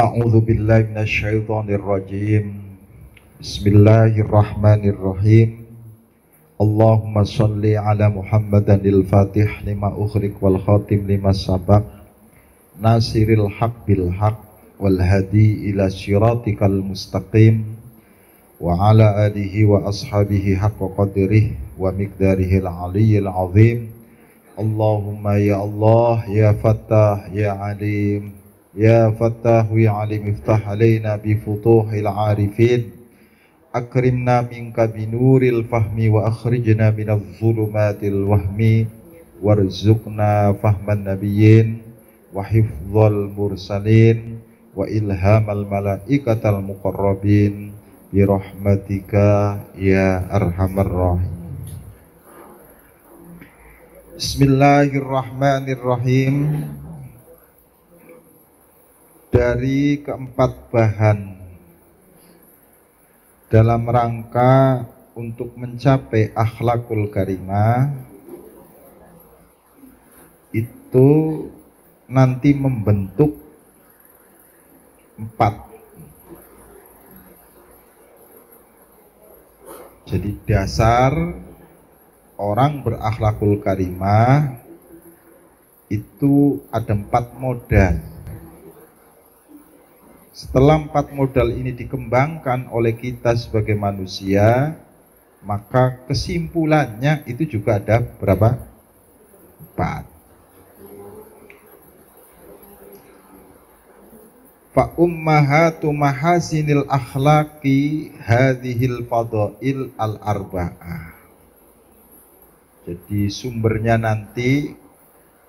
A'udzu billahi minasyaitonir rajim. Bismillahirrahmanirrahim. Allahumma shalli ala Muhammadanil Fatih lima ughriq wal khatim lima sabaq nasiril haq bil haq wal hadi ila siratikal mustaqim wa ala alihi wa ashabihi haqqa qadrihi wa miqdarihil aliyyil azim. Allahumma ya Allah ya Fattah ya Alim ya Fattah ya Alim iftah alaina bi futuhil arifin akrimna minka binuril fahmi wa akhrijna minadh dhulumatil wahmi warzuqna fahman nabiyyin wa hifdzal mursalin wa ilhamal malaikatal muqarrabin bi rahmatika ya arhamar rahim. Bismillahirrahmanirrahim. Dari keempat bahan dalam rangka untuk mencapai akhlakul karimah itu nanti membentuk empat. Jadi dasar orang berakhlakul karimah itu ada empat modal. Setelah empat modal ini dikembangkan oleh kita sebagai manusia, maka kesimpulannya itu juga ada berapa? Empat. Fa ummahatu mahasinil akhlaqi hadhil fadail al arba'ah. Jadi sumbernya nanti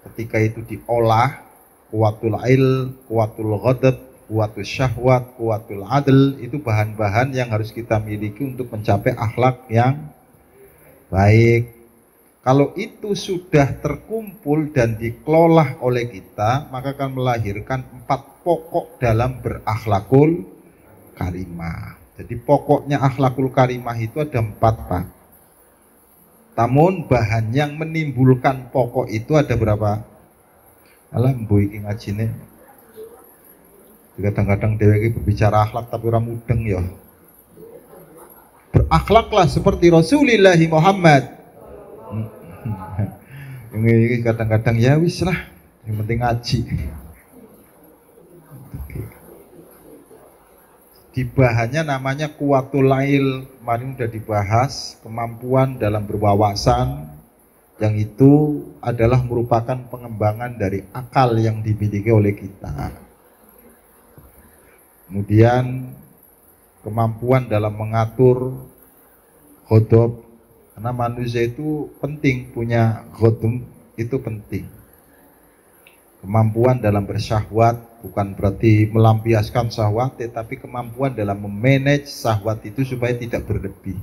ketika itu diolah, kuwatul il, kuwatul ghadab, kuwatul syahwat, kuwatul adl, itu bahan-bahan yang harus kita miliki untuk mencapai akhlak yang baik. Kalau itu sudah terkumpul dan dikelola oleh kita, maka akan melahirkan empat pokok dalam berakhlakul karimah. Jadi pokoknya akhlakul karimah itu ada empat, Pak. Namun bahan yang menimbulkan pokok itu ada berapa? Alah mbo iki ngajine. Kadang-kadang dheweke berbicara akhlak tapi ora mudeng ya. Berakhlaklah seperti Rasulullah Muhammad. Ini kadang-kadang ya wis lah, yang penting ngaji. Di bahannya namanya kuwatul lail, kemarin sudah dibahas, kemampuan dalam berwawasan, yang itu adalah merupakan pengembangan dari akal yang dimiliki oleh kita. Kemudian kemampuan dalam mengatur ghadab, karena manusia itu penting punya ghadab, itu penting. Kemampuan dalam bersyahwat bukan berarti melampiaskan syahwat, tetapi kemampuan dalam memanage syahwat itu supaya tidak berlebih.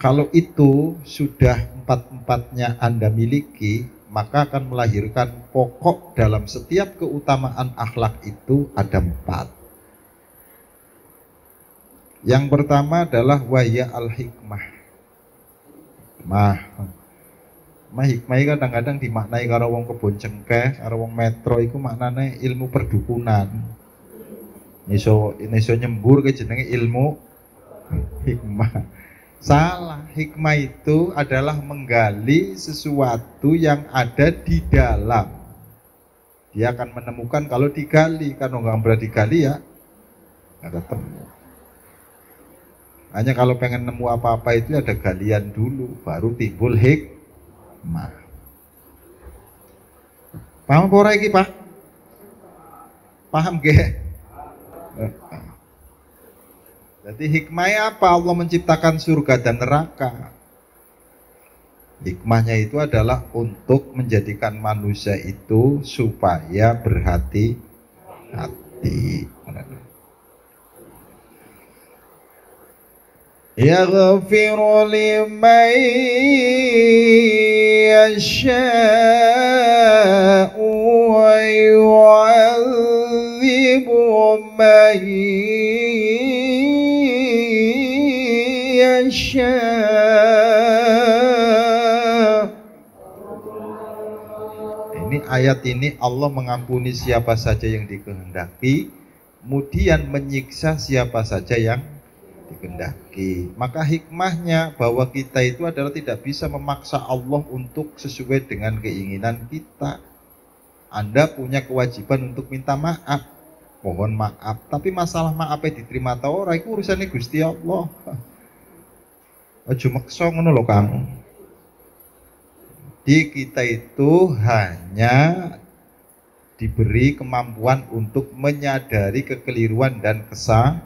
Kalau itu sudah empat-empatnya Anda miliki, maka akan melahirkan pokok dalam setiap keutamaan akhlak itu ada empat. Yang pertama adalah waya al-hikmah. Hikmah kadang-kadang dimaknai karo wong kebon cengkeh, karo wong metro iku maknane ilmu perdukunan. Iso nyembur ke jenenge ilmu hikmah. Salah, hikmah itu adalah menggali sesuatu yang ada di dalam. Dia akan menemukan kalau digali, kalau nggak pernah digali ya nggak ketemu. Hanya kalau pengen nemu apa-apa itu ada galian dulu, baru timbul hikmah. Paham apa iki, Pak? Paham ge? Jadi hikmahnya apa? Allah menciptakan surga dan neraka. Hikmahnya itu adalah untuk menjadikan manusia itu supaya berhati-hati. Yaghfiru liman yasha'u wa yu'adzibu man yasha'. Ini ayat ini Allah mengampuni siapa saja yang dikehendaki, kemudian menyiksa siapa saja yang dikehendaki. Maka hikmahnya bahwa kita itu adalah tidak bisa memaksa Allah untuk sesuai dengan keinginan kita. Anda punya kewajiban untuk minta maaf, mohon maaf, tapi masalah maafnya diterima atau ora itu urusannya Gusti Allah. Aja maksa ngono lho Kang. Di kita itu hanya diberi kemampuan untuk menyadari kekeliruan dan kesalahan.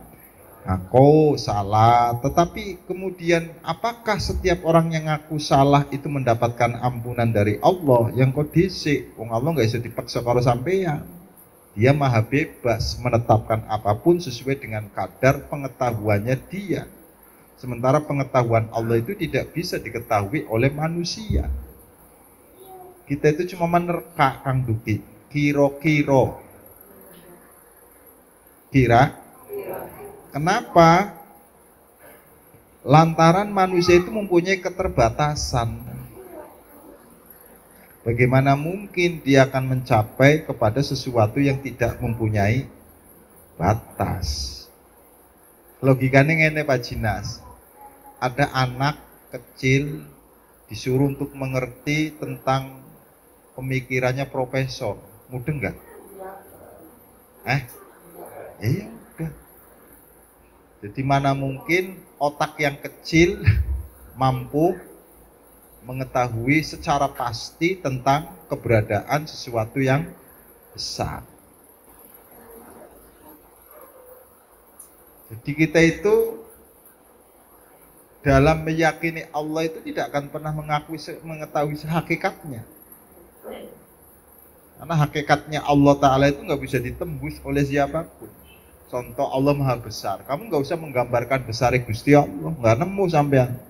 Aku salah, tetapi kemudian apakah setiap orang yang ngaku salah itu mendapatkan ampunan dari Allah? Yang kau dhisik, wong Allah nggak bisa dipaksa karo sampeyan. Dia maha bebas menetapkan apapun sesuai dengan kadar pengetahuannya dia. Sementara pengetahuan Allah itu tidak bisa diketahui oleh manusia. Kita itu cuma menerka, Kang Duki. Kira-kira. Kenapa? Lantaran manusia itu mempunyai keterbatasan. Bagaimana mungkin dia akan mencapai kepada sesuatu yang tidak mempunyai batas? Logikanya ngene Pak Jinas. Ada anak kecil disuruh untuk mengerti tentang pemikirannya profesor, mudeng nggak? Iya udah. Jadi mana mungkin otak yang kecil mampu mengetahui secara pasti tentang keberadaan sesuatu yang besar. Jadi kita itu dalam meyakini Allah itu tidak akan pernah mengetahui hakikatnya. Karena hakikatnya Allah Ta'ala itu nggak bisa ditembus oleh siapapun. Contoh Allah Maha Besar. Kamu nggak usah menggambarkan besar Gusti Allah, nggak nemu sampean.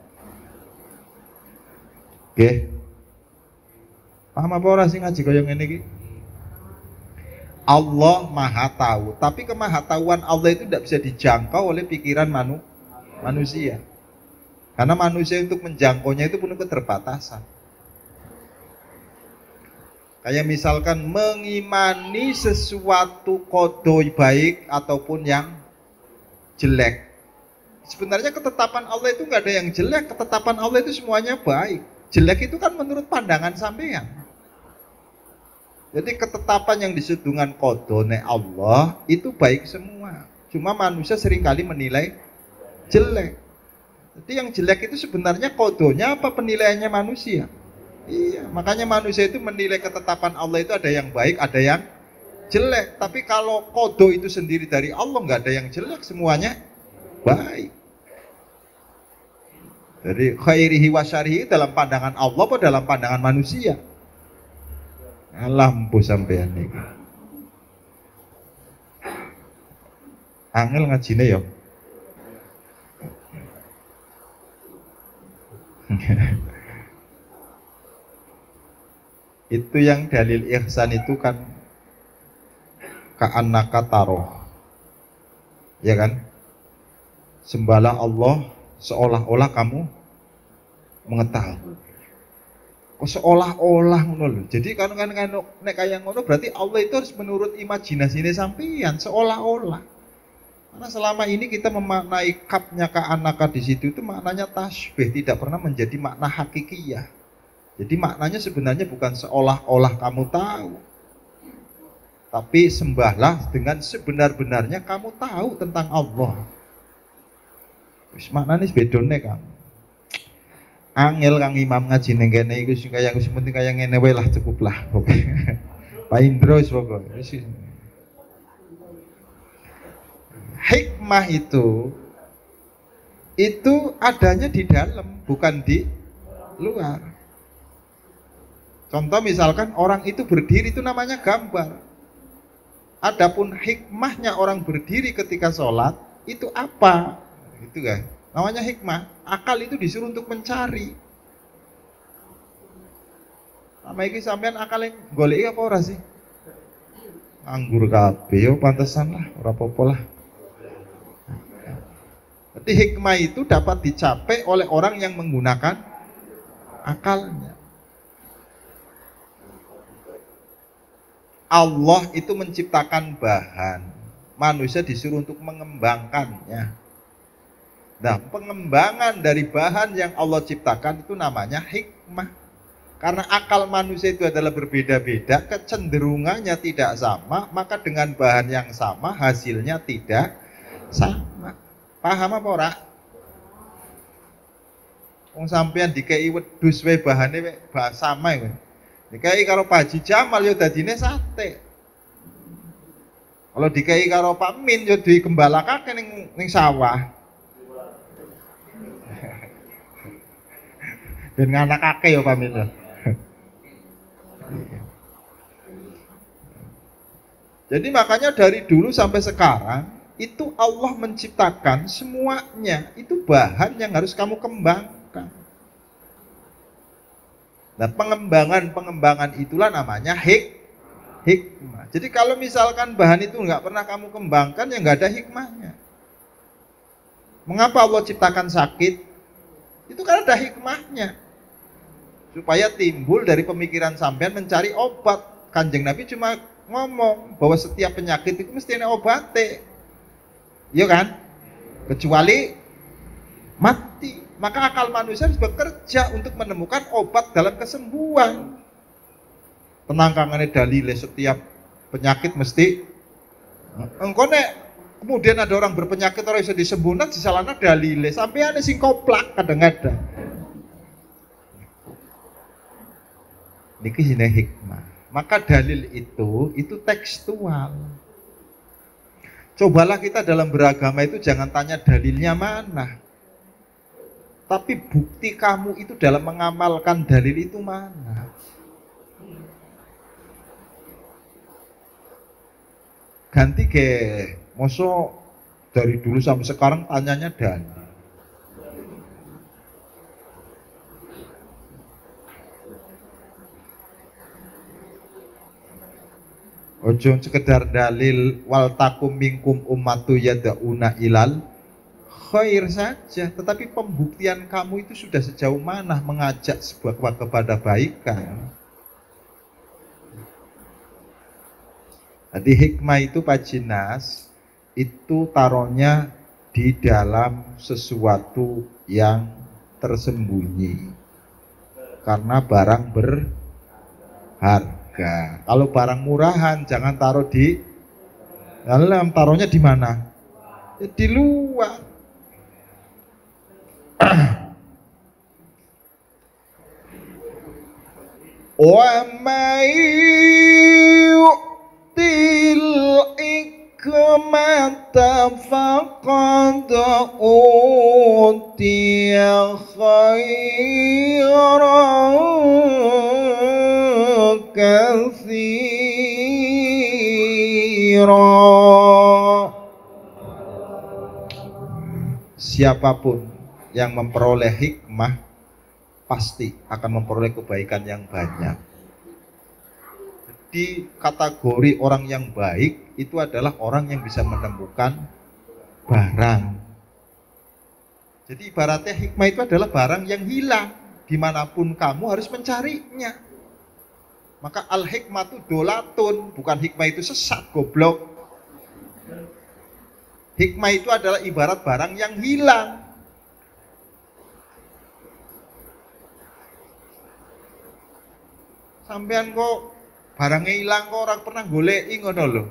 Oke. Paham apa ora sing ngaji kaya ngene iki? Allah Maha Tahu, tapi kemahatauan Allah itu tidak bisa dijangkau oleh pikiran manusia. Karena manusia untuk menjangkaunya itu penuh keterbatasan. Kayak misalkan mengimani sesuatu kodo baik ataupun yang jelek. Sebenarnya ketetapan Allah itu nggak ada yang jelek, ketetapan Allah itu semuanya baik. Jelek itu kan menurut pandangan sampean. Jadi ketetapan yang disebut dengan kodone Allah itu baik semua. Cuma manusia seringkali menilai jelek. Jadi yang jelek itu sebenarnya kodonya apa penilaiannya manusia? Iya, makanya manusia itu menilai ketetapan Allah itu ada yang baik, ada yang jelek. Tapi kalau kodo itu sendiri dari Allah nggak ada yang jelek, semuanya baik. Jadi khairihi wa syarihi dalam pandangan Allah atau dalam pandangan manusia? Lampu sampean iki. Angel ngajine ya. Itu yang dalil ihsan itu kan ka'annaka taroh, ya kan? Sembahlah Allah seolah-olah kamu mengetahui. Kok seolah-olah ngono lho. Jadi kan nek kaya ngono berarti Allah itu harus menurut imajinasine sampeyan seolah-olah. Karena selama ini kita memaknai kapnya ka'annaka di situ itu maknanya tasbih, tidak pernah menjadi makna hakikiyah. Jadi maknanya sebenarnya bukan seolah-olah kamu tahu, tapi sembahlah dengan sebenar-benarnya kamu tahu tentang Allah. Wis maknane bedone Kang. Angel Kang Imam ngaji ning kene iku sing kaya wis penting kaya ngene wae lah cukup lah. Oke. Pak Indro wis pokoke. Hikmah itu adanya di dalam, bukan di luar. Contoh misalkan orang itu berdiri itu namanya gambar. Adapun hikmahnya orang berdiri ketika sholat itu apa? Itu kan namanya hikmah. Akal itu disuruh untuk mencari. Sama iki sampean akal yang goleki apa ora sih? Anggur kabeh yo pantesan lah, ora apa-apa lah. Jadi hikmah itu dapat dicapai oleh orang yang menggunakan akalnya. Allah itu menciptakan bahan, manusia disuruh untuk mengembangkannya. Nah, pengembangan dari bahan yang Allah ciptakan itu namanya hikmah. Karena akal manusia itu adalah berbeda-beda, kecenderungannya tidak sama, maka dengan bahan yang sama hasilnya tidak sama. Paham apa ora? Wong sampean dikei wedhus wae bahane sama wae. Dikei karo Pak Haji Jamal yo dadine sate. Kalau dikei karo Pak Min yo digembalakake ning sawah. Dan nganakake yo Pak Min. Jadi makanya dari dulu sampai sekarang itu Allah menciptakan semuanya, itu bahan yang harus kamu kembangkan. Nah, pengembangan itulah namanya hikmah. Jadi kalau misalkan bahan itu nggak pernah kamu kembangkan, ya nggak ada hikmahnya. Mengapa Allah ciptakan sakit? Itu karena ada hikmahnya. Supaya timbul dari pemikiran sampean mencari obat. Kanjeng Nabi cuma ngomong bahwa setiap penyakit itu mesti ada obatnya. Iya kan? Kecuali mati. Maka akal manusia harus bekerja untuk menemukan obat dalam kesembuhan. Penangkangannya dalile setiap penyakit mesti engko nek kemudian ada orang berpenyakit orang bisa disembuhkan disalahna dalile sampai ane sing koplak kadang-kadang. Niki jenenge hikmah. Maka dalil itu tekstual. Cobalah kita dalam beragama itu jangan tanya dalilnya mana. Tapi bukti kamu itu dalam mengamalkan dalil itu mana. Ganti ke moso dari dulu sampai sekarang tanyanya dalil. Ojo sekedar dalil wal takum minkum ummatu yad'una ilal khair saja, tetapi pembuktian kamu itu sudah sejauh mana mengajak sebuah kepada kebaikan. Jadi hikmah itu Pak Jinas itu taruhnya di dalam sesuatu yang tersembunyi karena barang berharga. Kalau barang murahan jangan taruh di dalam, taruhnya di mana? Di luar. Wa may yu'til hikmata faqad utiya khairan katsira. Siapapun yang memperoleh hikmah pasti akan memperoleh kebaikan yang banyak. Di kategori orang yang baik itu adalah orang yang bisa menemukan barang. Jadi ibaratnya hikmah itu adalah barang yang hilang. Dimanapun kamu harus mencarinya. Maka al-hikmah itu dolatun, bukan hikmah itu sesat, goblok. Hikmah itu adalah ibarat barang yang hilang. Sampean kok barangnya hilang kok orang pernah goleki ngono lho.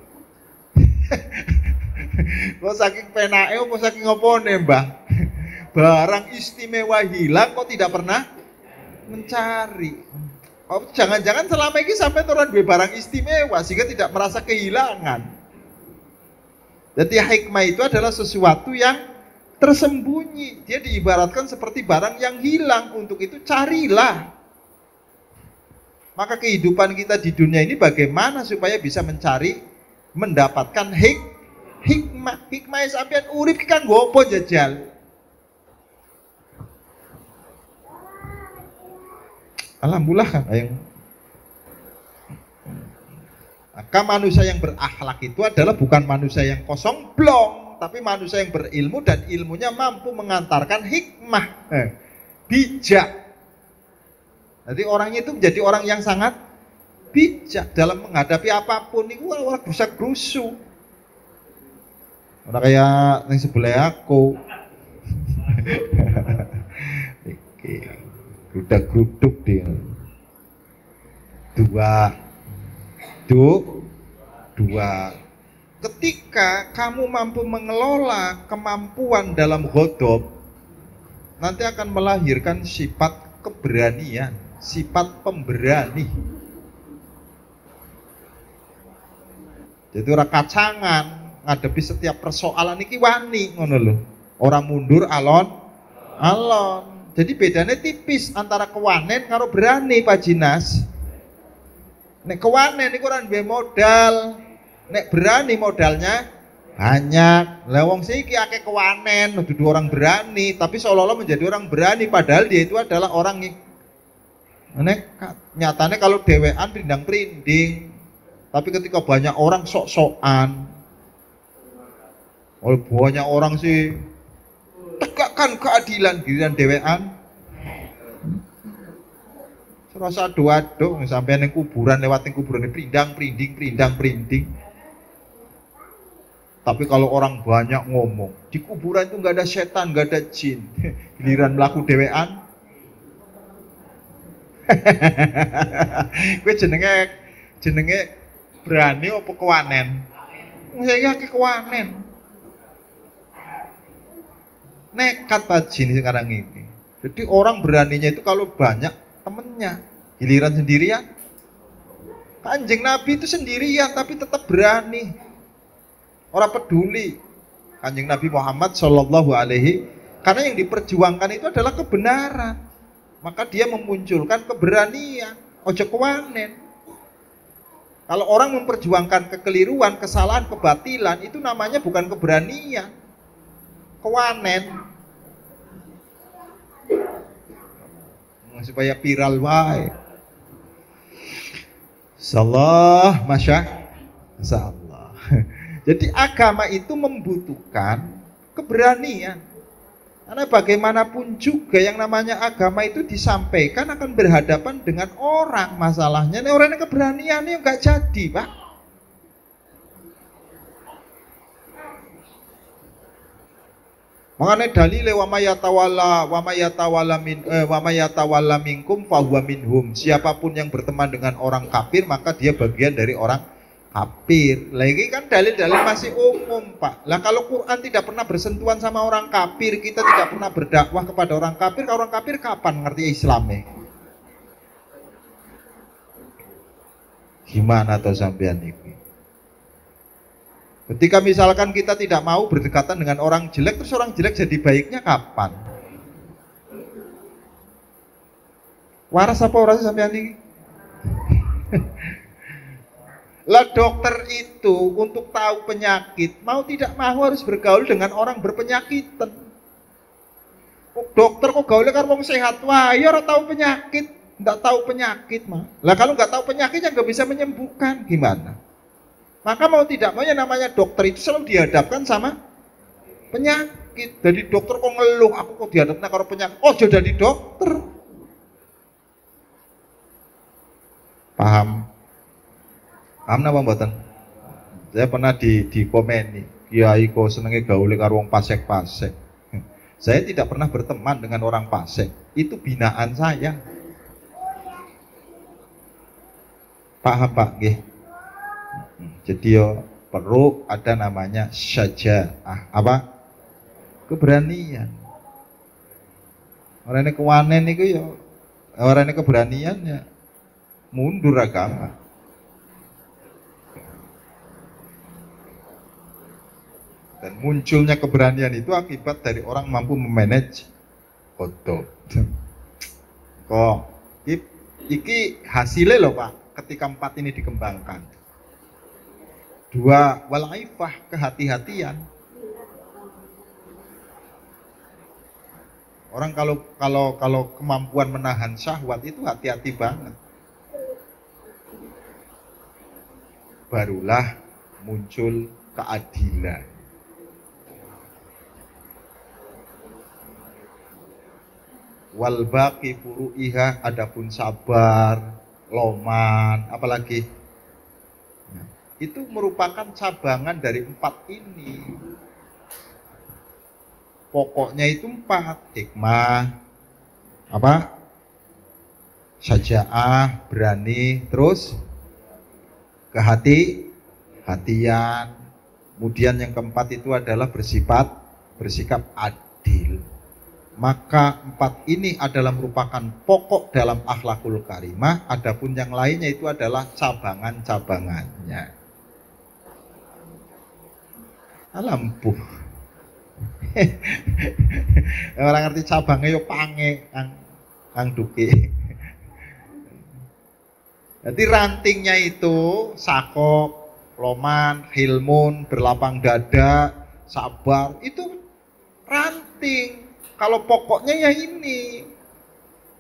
Kok saking penake apa saking opone, Mbah? Barang istimewa hilang kok tidak pernah mencari. Oh, jangan-jangan selama ini sampai orang duwe barang istimewa sehingga tidak merasa kehilangan. Jadi hikmah itu adalah sesuatu yang tersembunyi. Dia diibaratkan seperti barang yang hilang. Untuk itu carilah. Maka kehidupan kita di dunia ini bagaimana supaya bisa mencari, mendapatkan hikmah. Hikmah yang sampean urip kan gopo jajal. Alhamdulillah kan ayang. Maka manusia yang berakhlak itu adalah bukan manusia yang kosong blong, tapi manusia yang berilmu dan ilmunya mampu mengantarkan hikmah, bijak. Jadi orangnya itu menjadi orang yang sangat bijak dalam menghadapi apapun itu orang bisa gerusu. Ora kayak yang sebelah aku. Iki grudak-gruduk dia. Dua. Ketika kamu mampu mengelola kemampuan dalam ghadab, nanti akan melahirkan sifat keberanian, sifat pemberani. Jadi ora kacangan ngadepi setiap persoalan iki wani ngono lho. Ora mundur alon. Jadi bedanya tipis antara kewanen karo berani Pak Jinas. Nek kewanen iku ora duwe modal, nek berani modalnya banyak. Lah wong iki akeh kewanen, dudu orang berani, tapi seolah-olah menjadi orang berani padahal dia itu adalah orang nyatanya kalau dewean prindang-prinding. Tapi ketika banyak orang sok-sokan, banyak orang sih tegakkan keadilan, giliran dewean serasa ado-ado sampai neng kuburan, lewat neng kuburan prindang-prinding. Tapi kalau orang banyak ngomong, di kuburan itu nggak ada setan, nggak ada jin, giliran melaku dewean. Gue jenenge berani apa kewanen? Saya kewanen. Nekat jin sekarang ini. Jadi orang beraninya itu kalau banyak temennya, giliran sendirian. Kanjeng Nabi itu sendirian tapi tetap berani. Orang peduli. Kanjeng Nabi Muhammad Shallallahu Alaihi, karena yang diperjuangkan itu adalah kebenaran. Maka dia memunculkan keberanian. Ojo kewanen. Kalau orang memperjuangkan kekeliruan, kesalahan, kebatilan, itu namanya bukan keberanian. Kewanen. Supaya viral wae. Insyaallah, masyaallah. Jadi agama itu membutuhkan keberanian. Karena bagaimanapun juga yang namanya agama itu disampaikan akan berhadapan dengan orang. Masalahnya ini orangnya keberanian ini enggak jadi, Pak. Mengenai dalil wa mayatawalla minkum fahuwa minhum. Siapapun yang berteman dengan orang kafir maka dia bagian dari orang kafir. Lagi kan dalil-dalil masih umum, Pak. Lah kalau Quran tidak pernah bersentuhan sama orang kafir, kita tidak pernah berdakwah kepada orang kafir, kalau orang kafir kapan ngerti Islamnya? Gimana tuh sampean ini? Ketika misalkan kita tidak mau berdekatan dengan orang jelek, terus orang jelek jadi baiknya kapan? Waras apa waras sampean ini? Lah dokter itu untuk tahu penyakit, mau tidak mau harus bergaul dengan orang berpenyakitan. Dokter kok gaulnya kan wong sehat, wah ya ora tahu penyakit, enggak tahu penyakit mah. Lah kalau enggak tahu penyakit yang enggak bisa menyembuhkan, gimana? Maka mau tidak mau yang namanya dokter itu selalu dihadapkan sama penyakit. Jadi dokter kok ngeluh, aku kok dihadapkan karo penyakit. Oh, jadi dokter. Paham? Paham napa mboten? Saya pernah di komen nih, kiai kok senenge gaule karo wong pasek-pasek. Saya tidak pernah berteman dengan orang pasek. Itu binaan saya. Paham Pak nggih? Jadi yo perlu ada namanya syaja'ah, apa? Keberanian. Orangnya kewanen itu ya, orangnya keberanian ya mundur agama. Dan munculnya keberanian itu akibat dari orang mampu memanage ghadab. Kok iki hasilnya loh Pak, ketika 4 ini dikembangkan. 2, wal-aifah, kehati-hatian. Orang kalau kemampuan menahan syahwat itu hati-hati banget. Barulah muncul keadilan. Wal baqi furu'iha, adapun sabar, loman, apalagi itu merupakan cabangan dari 4 ini. Pokoknya itu 4, hikmah, apa? Syaja'ah, berani, terus hatian. Kemudian yang keempat itu adalah bersikap adil. Maka 4 ini adalah merupakan pokok dalam akhlakul karimah. Adapun yang lainnya itu adalah cabangan-cabangannya. Lampu. Orang ngerti cabangnya yo pange ang duki. Jadi rantingnya itu sakok, loman, hilmun, berlapang dada, sabar, itu ranting. Kalau pokoknya ya ini.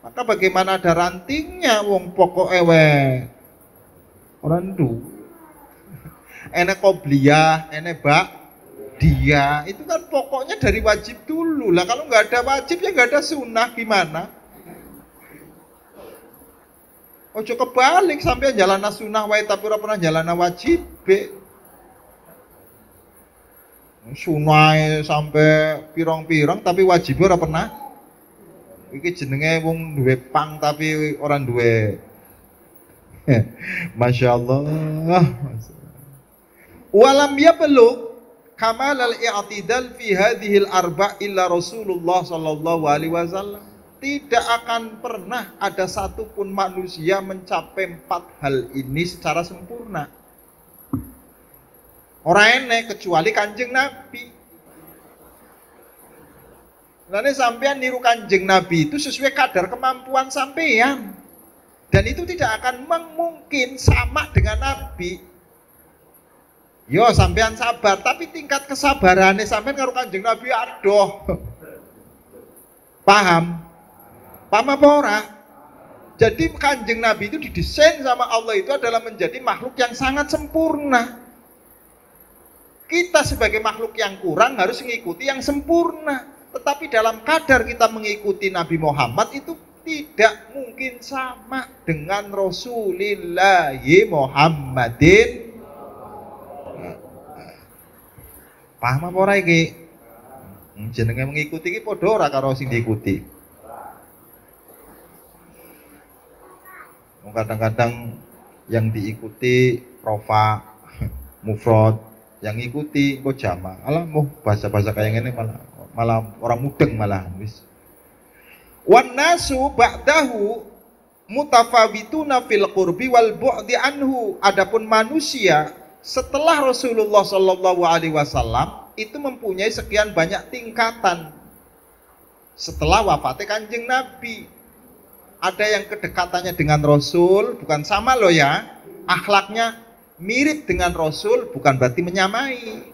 Maka bagaimana ada rantingnya wong pokok ewe. Orang du. Ene qobliyah, ene dia itu kan pokoknya dari wajib dulu lah. Kalau nggak ada wajib ya nggak ada sunnah, gimana? Ojo kebalik sampai jalan sunnah wae tapi ora pernah jalan wajib. Sunnah sampai pirong-pirong tapi wajib ora pernah. Iki jenenge wong duwe pang tapi orang duwe. Masya Allah. Walam yablugh kamal al-i'tidal fi hadhil arba' illa Rasulullah sallallahu alaihi wasallam. Tidak akan pernah ada satupun manusia mencapai 4 hal ini secara sempurna. Orang enek kecuali Kanjeng Nabi. Lalu sampean niru Kanjeng Nabi itu sesuai kadar kemampuan sampean. Dan itu tidak akan mungkin sama dengan Nabi. Yo sampean sabar, tapi tingkat kesabarannya sampean karo Kanjeng Nabi adoh. Paham? Paham apa ora? Jadi Kanjeng Nabi itu didesain sama Allah itu adalah menjadi makhluk yang sangat sempurna. Kita sebagai makhluk yang kurang harus mengikuti yang sempurna. Tetapi dalam kadar kita mengikuti Nabi Muhammad itu tidak mungkin sama dengan Rasulullah Muhammadin. Paham apa ora iki? Jenenge mengikuti iki padha ora karo sing diikuti. Kadang-kadang yang diikuti rofa, mufrad, yang ikuti kok jama. Alah mau bahasa-bahasa kayak gini malah orang mudeng malah wis. Wan nasu ba'dahu mutafawituna fil qurbi wal bu'di anhu. Adapun manusia setelah Rasulullah sallallahu alaihi wasallam itu mempunyai sekian banyak tingkatan. Setelah wafatnya Kanjeng Nabi, ada yang kedekatannya dengan Rasul, bukan sama loh ya. Akhlaknya mirip dengan Rasul, bukan berarti menyamai.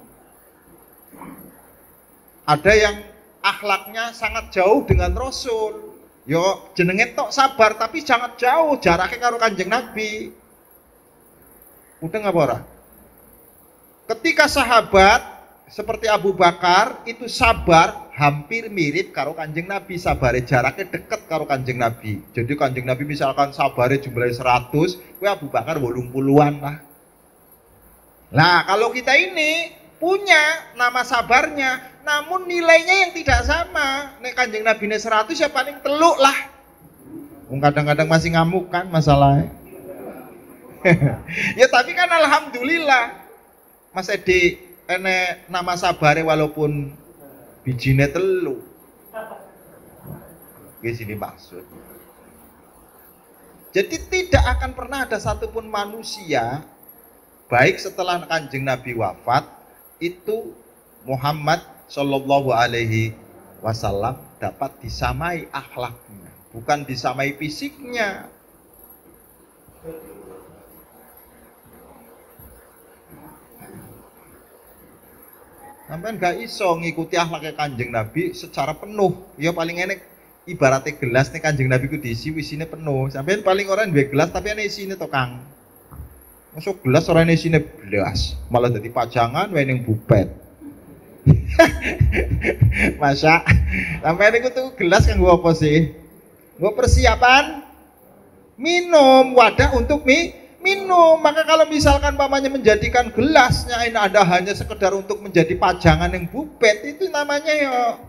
Ada yang akhlaknya sangat jauh dengan Rasul. Yo jenenge tok sabar, tapi jangan jauh jaraknya karo Kanjeng Nabi. Udah nggak ora? Ketika sahabat seperti Abu Bakar itu sabar hampir mirip karo Kanjeng Nabi, sabare jaraknya deket karo Kanjeng Nabi. Jadi Kanjeng Nabi misalkan sabare jumlahnya 100, kowe Abu Bakar 80-an lah. Nah, kalau kita ini punya nama sabarnya, namun nilainya yang tidak sama. Nek Kanjeng Nabi ini 100 ya paling teluk lah. Kadang-kadang masih ngamuk kan masalahnya. Ya tapi kan alhamdulillah Mas Edi enek nama sabare walaupun bijine telu. Di sini maksud. Jadi tidak akan pernah ada satupun manusia baik setelah Kanjeng Nabi wafat itu Muhammad Shallallahu Alaihi Wasallam dapat disamai akhlaknya, bukan disamai fisiknya. Sampai gak iso ngikuti akhlaknya Kanjeng Nabi secara penuh. Ya paling enak ibaratnya gelas nih Kanjeng Nabi ku diisi isine penuh. Sampai paling orang dua gelas tapi ana isine to Kang. Masuk gelas orang isine belas, malah jadi pajangan wae ning bupet. Masa sampai niku tuh gelas kan gua apa sih? Gua persiapan minum, wadah untuk minum. Maka kalau misalkan pamannya menjadikan gelasnya ini ada hanya sekedar untuk menjadi pajangan yang bubet, itu namanya ya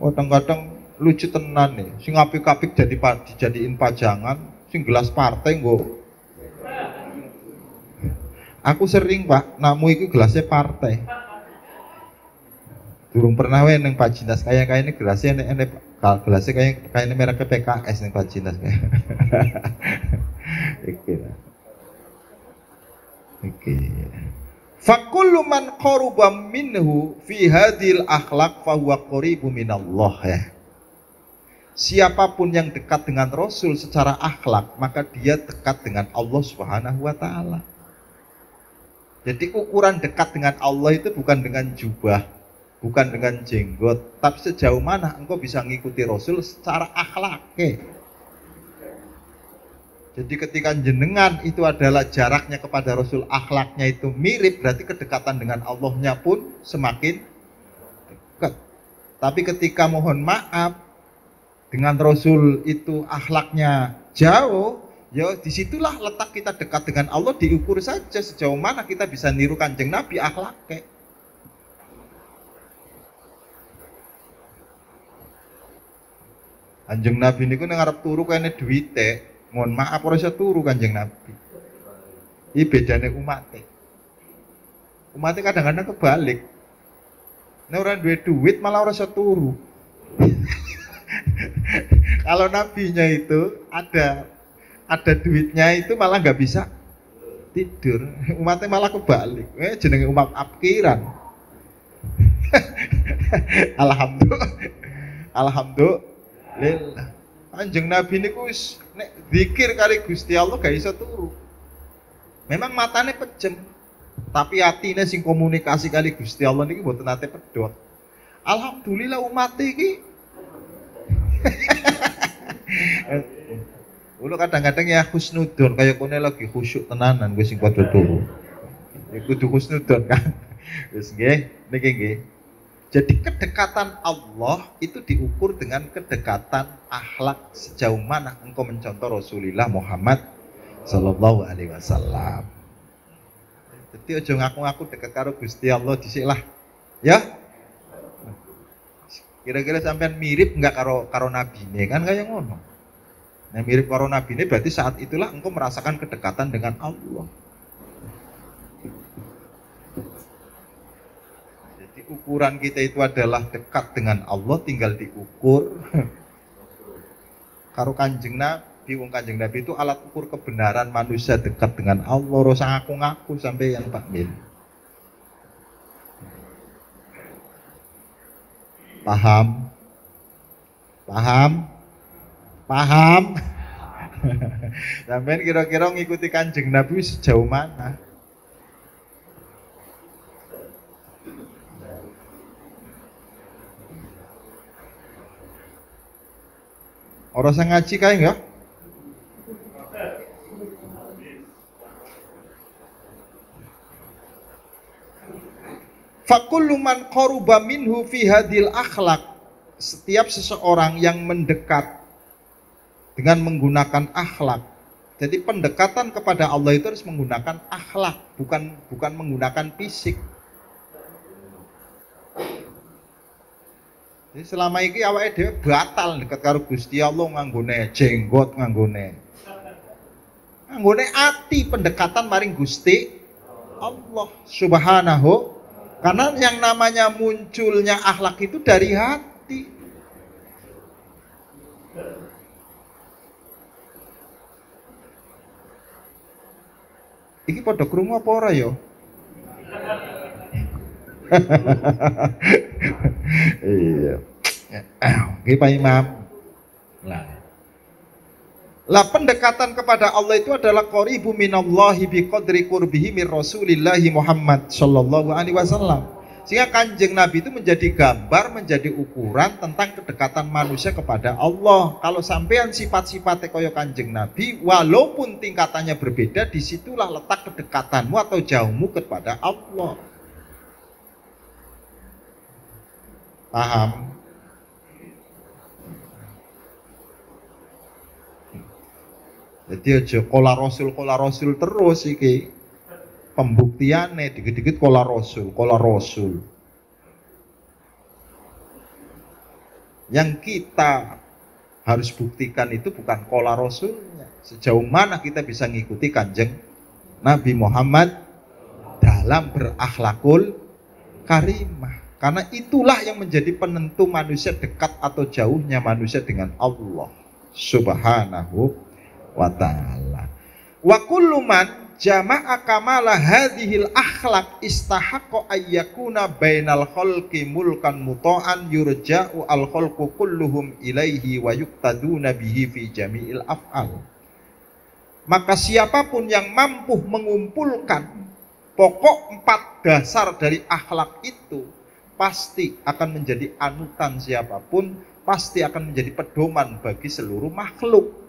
kadang-kadang lucu tenan nih. Sing apik-apik dijadiin pajangan, sing gelas partai nggo. Aku sering Pak, namu itu gelasnya partai. Durung pernah wae ning Pajinas kayak ini gelasnya enek gelasnya kayak ini merek PKS ning Pajinas kayak. Iki. Fakullu man qaruba minhu fi hadhil akhlaq fa huwa qaribu minallah ya. Siapapun yang dekat dengan Rasul secara akhlak, maka dia dekat dengan Allah Subhanahu wa taala. Jadi ukuran dekat dengan Allah itu bukan dengan jubah, bukan dengan jenggot, tapi sejauh mana engkau bisa mengikuti Rasul secara akhlaknya. Jadi ketika jenengan itu adalah jaraknya kepada Rasul, akhlaknya itu mirip, berarti kedekatan dengan Allahnya pun semakin dekat. Tapi ketika mohon maaf dengan Rasul itu akhlaknya jauh, ya disitulah letak kita dekat dengan Allah, diukur saja sejauh mana kita bisa niru Kanjeng Nabi akhlaknya. Kanjeng Nabi niku ning arep turu kene duwite, mohon maaf ora iso turu Kanjeng Nabi. Iki bedane umate. Umate kadang-kadang kebalik. Nek ora duwe duit malah ora iso turu. Kalau nabinya itu ada duitnya itu malah nggak bisa tidur. Umatnya malah kebalik. Jenenge umat apkiran. Alhamdulillah. Kanjeng Nabi niku wis nek zikir kali Gusti Allah gak iso turu. Memang matane pejem, tapi atine sing komunikasi kali Gusti Allah niki mboten nate pedhot. Alhamdulillah umat iki. Kulo kadang-kadang ya husnudon kaya kene lagi khusyuk tenanan gue sing padha turu. Ya kudu husnudon kan. Wis nggih, niki nggih. Jadi kedekatan Allah itu diukur dengan kedekatan akhlak sejauh mana engkau mencontoh Rasulullah Muhammad sallallahu alaihi wasallam. Jadi aja ngaku-ngaku dekat karo Gusti Allah dhisik lah. Ya. Kira-kira sampean mirip enggak karo nabine kan kayak ngono. Nah, mirip karo nabine berarti saat itulah engkau merasakan kedekatan dengan Allah. Ukuran kita itu adalah dekat dengan Allah, tinggal diukur karo Kanjeng Nabi. Wong Kanjeng Nabi itu alat ukur kebenaran manusia dekat dengan Allah. Rasa ngaku-ngaku sampai yang Pak Min. Paham? Sampai kira-kira ngikuti Kanjeng Nabi sejauh mana? Orang sang ngaji kae enggak? Fakullu man qaruba minhu fi hadil akhlak. Setiap seseorang yang mendekat dengan menggunakan akhlak. Jadi pendekatan kepada Allah itu harus menggunakan akhlak, bukan menggunakan fisik. Jadi selama ini awake dhewe batal dekat karo Gusti Allah nganggone jenggot, nganggone ati pendekatan maring Gusti Allah Subhanahu. Karena yang namanya munculnya akhlak itu dari hati. Iki padha krungu apa ora ya? Iya. Oke Pak Imam. Lah pendekatan kepada Allah itu adalah qaribu minallahi biqadri qurbihi min Rasulillahi Muhammad sallallahu alaihi wasallam. Sehingga Kanjeng Nabi itu menjadi gambar, menjadi ukuran tentang kedekatan manusia kepada Allah. Kalau sampean sifat-sifatnya kaya Kanjeng Nabi, walaupun tingkatannya berbeda, disitulah letak kedekatanmu atau jauhmu kepada Allah. Paham? Jadi aja kola rasul terus iki. Pembuktiannya dikit-dikit kola rasul. Yang kita harus buktikan itu bukan kola rasulnya. Sejauh mana kita bisa ngikuti kanjeng Nabi Muhammad dalam berakhlakul karimah. Karena itulah yang menjadi penentu manusia dekat atau jauhnya manusia dengan Allah Subhanahu wa ta'ala. Wa kullu man jama'a kamala hadhil akhlaq istahaqqa ayyakuna bainal khalqi mulkan muta'an yurja'u al khalqu kulluhum ilaihi wa yuqtaduna bihi fi jami'il af'al. Maka siapapun yang mampu mengumpulkan pokok 4 dasar dari akhlak itu pasti akan menjadi anutan siapapun, pasti akan menjadi pedoman bagi seluruh makhluk.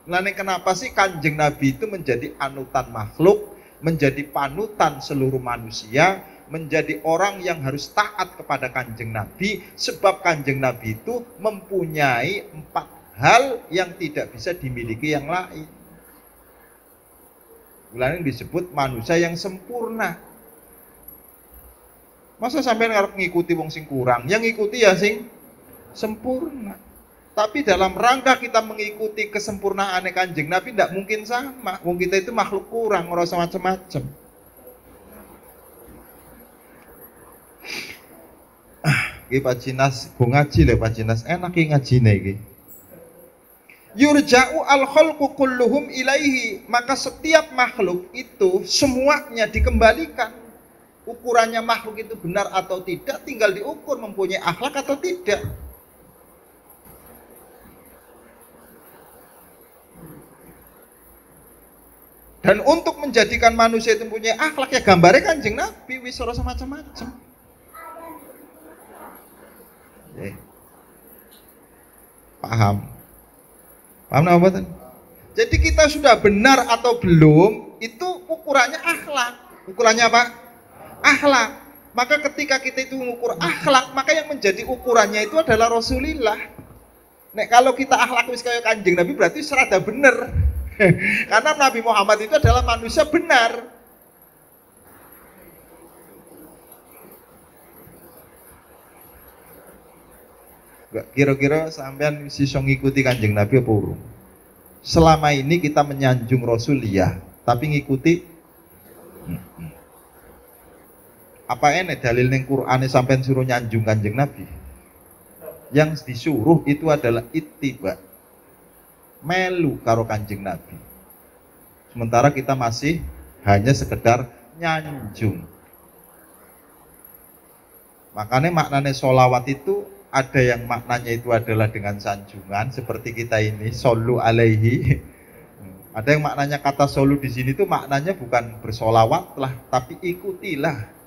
Nah, kenapa sih kanjeng Nabi itu menjadi anutan makhluk, menjadi panutan seluruh manusia, menjadi orang yang harus taat kepada kanjeng Nabi, sebab kanjeng Nabi itu mempunyai 4 hal yang tidak bisa dimiliki yang lain. Mulanya disebut manusia yang sempurna. Masa sampai ngarep ngikuti wong sing kurang, yang ngikuti ya sing sempurna. Tapi dalam rangka kita mengikuti kesempurnaan kanjeng Nabi tidak mungkin sama. Wong kita itu makhluk kurang, ngerasa macam-macam. Iki Pak Jinas, go ngaji lho Pak Jinas, enak iki ngajine iki. Yurja'u al-khalqu kulluhum ilaihi, maka setiap makhluk itu semuanya dikembalikan. Ukurannya makhluk itu benar atau tidak tinggal diukur mempunyai akhlak atau tidak. Dan untuk menjadikan manusia itu punya akhlak ya gambarnya kanjeng Nabi wis ora macam-macam. Paham? Paham apa betul? Jadi kita sudah benar atau belum itu ukurannya akhlak. Ukurannya apa? Akhlak. Maka ketika kita itu mengukur akhlak, maka yang menjadi ukurannya itu adalah Rasulullah. Nek kalau kita akhlak wis kaya kanjeng Nabi berarti serada bener. Karena Nabi Muhammad itu adalah manusia benar. Kira-kira sampean iso ngikuti kanjeng Nabi apa urung? Selama ini kita menyanjung Rasul ya, tapi ngikuti apa enek dalil ning Qur'ane sampean suruh nyanjung kanjeng Nabi? Yang disuruh itu adalah ittiba, melu karo kanjeng Nabi. Sementara kita masih hanya sekedar nyanjung. Makanya maknanya sholawat itu ada yang maknanya itu adalah dengan sanjungan seperti kita ini shollu alaihi. Ada yang maknanya kata shollu di sini itu maknanya bukan bersolawat lah, tapi ikutilah.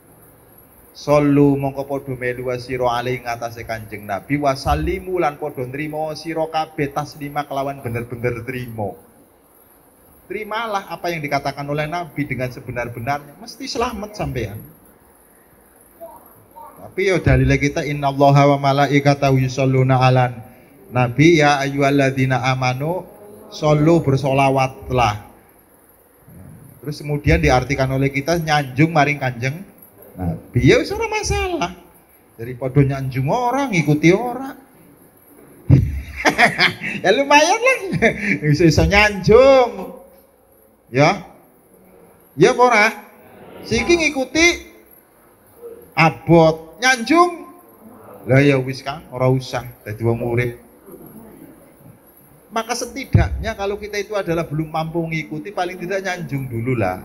Shollu mongko padha melu sira alaihi ngatasé kanjeng Nabi wasallimu lan padha nrimo sira kabeh taslima kelawan bener-bener trimo. Terimalah apa yang dikatakan oleh Nabi dengan sebenar-benarnya, mesti selamat sampean. Tapi ya dalile kita innallaha wa malaikatahu yusholluna 'alan nabi ya ayyuhalladzina amanu shollu bersolawatlah. Terus kemudian diartikan oleh kita nyanjung maring kanjeng Nabi. Ya wis ora masalah. Daripada nyanjung orang ngikuti orang. Ya lumayan lah. Bisa nyanjung. Ya. Ya ora. Siki ngikuti abot nyanjung. Lah ya wis Kang, ora usah dadi wong urip. Maka setidaknya kalau kita itu adalah belum mampu mengikuti, paling tidak nyanjung dulu lah.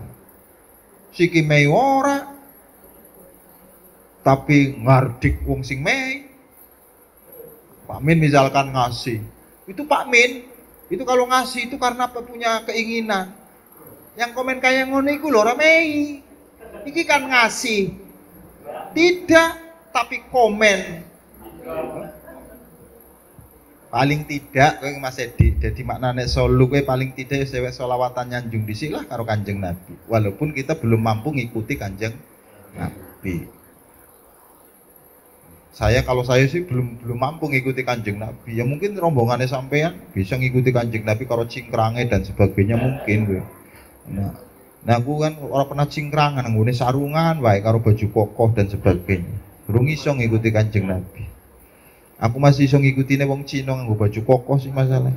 Siki mei ora, tapi ngardik wong sing mei. Pak Min misalkan ngasih, itu Pak Min, itu kalau ngasih itu karena punya keinginan. Yang komen kayak ngono iku lho ora mei. Iki kan ngasih. Tidak, tapi komen. Paling tidak kowe Mas Edi, jadi maknane solu kowe paling tidak sewe selawatan nyanjung disilah karo Kanjeng Nabi. Walaupun kita belum mampu ngikuti Kanjeng Nabi. Kalau saya sih belum mampu ngikuti Kanjeng Nabi. Ya mungkin rombongannya sampean bisa ngikuti Kanjeng Nabi kalau cingkrange dan sebagainya mungkin gue. Nah aku kan orang pernah cingkrangan nggone sarungan wae karo baju kokoh dan sebagainya. Durung iso ngikuti Kanjeng Nabi. Aku masih iso ngikutine wong Cina nganggo baju kokoh sih masalah.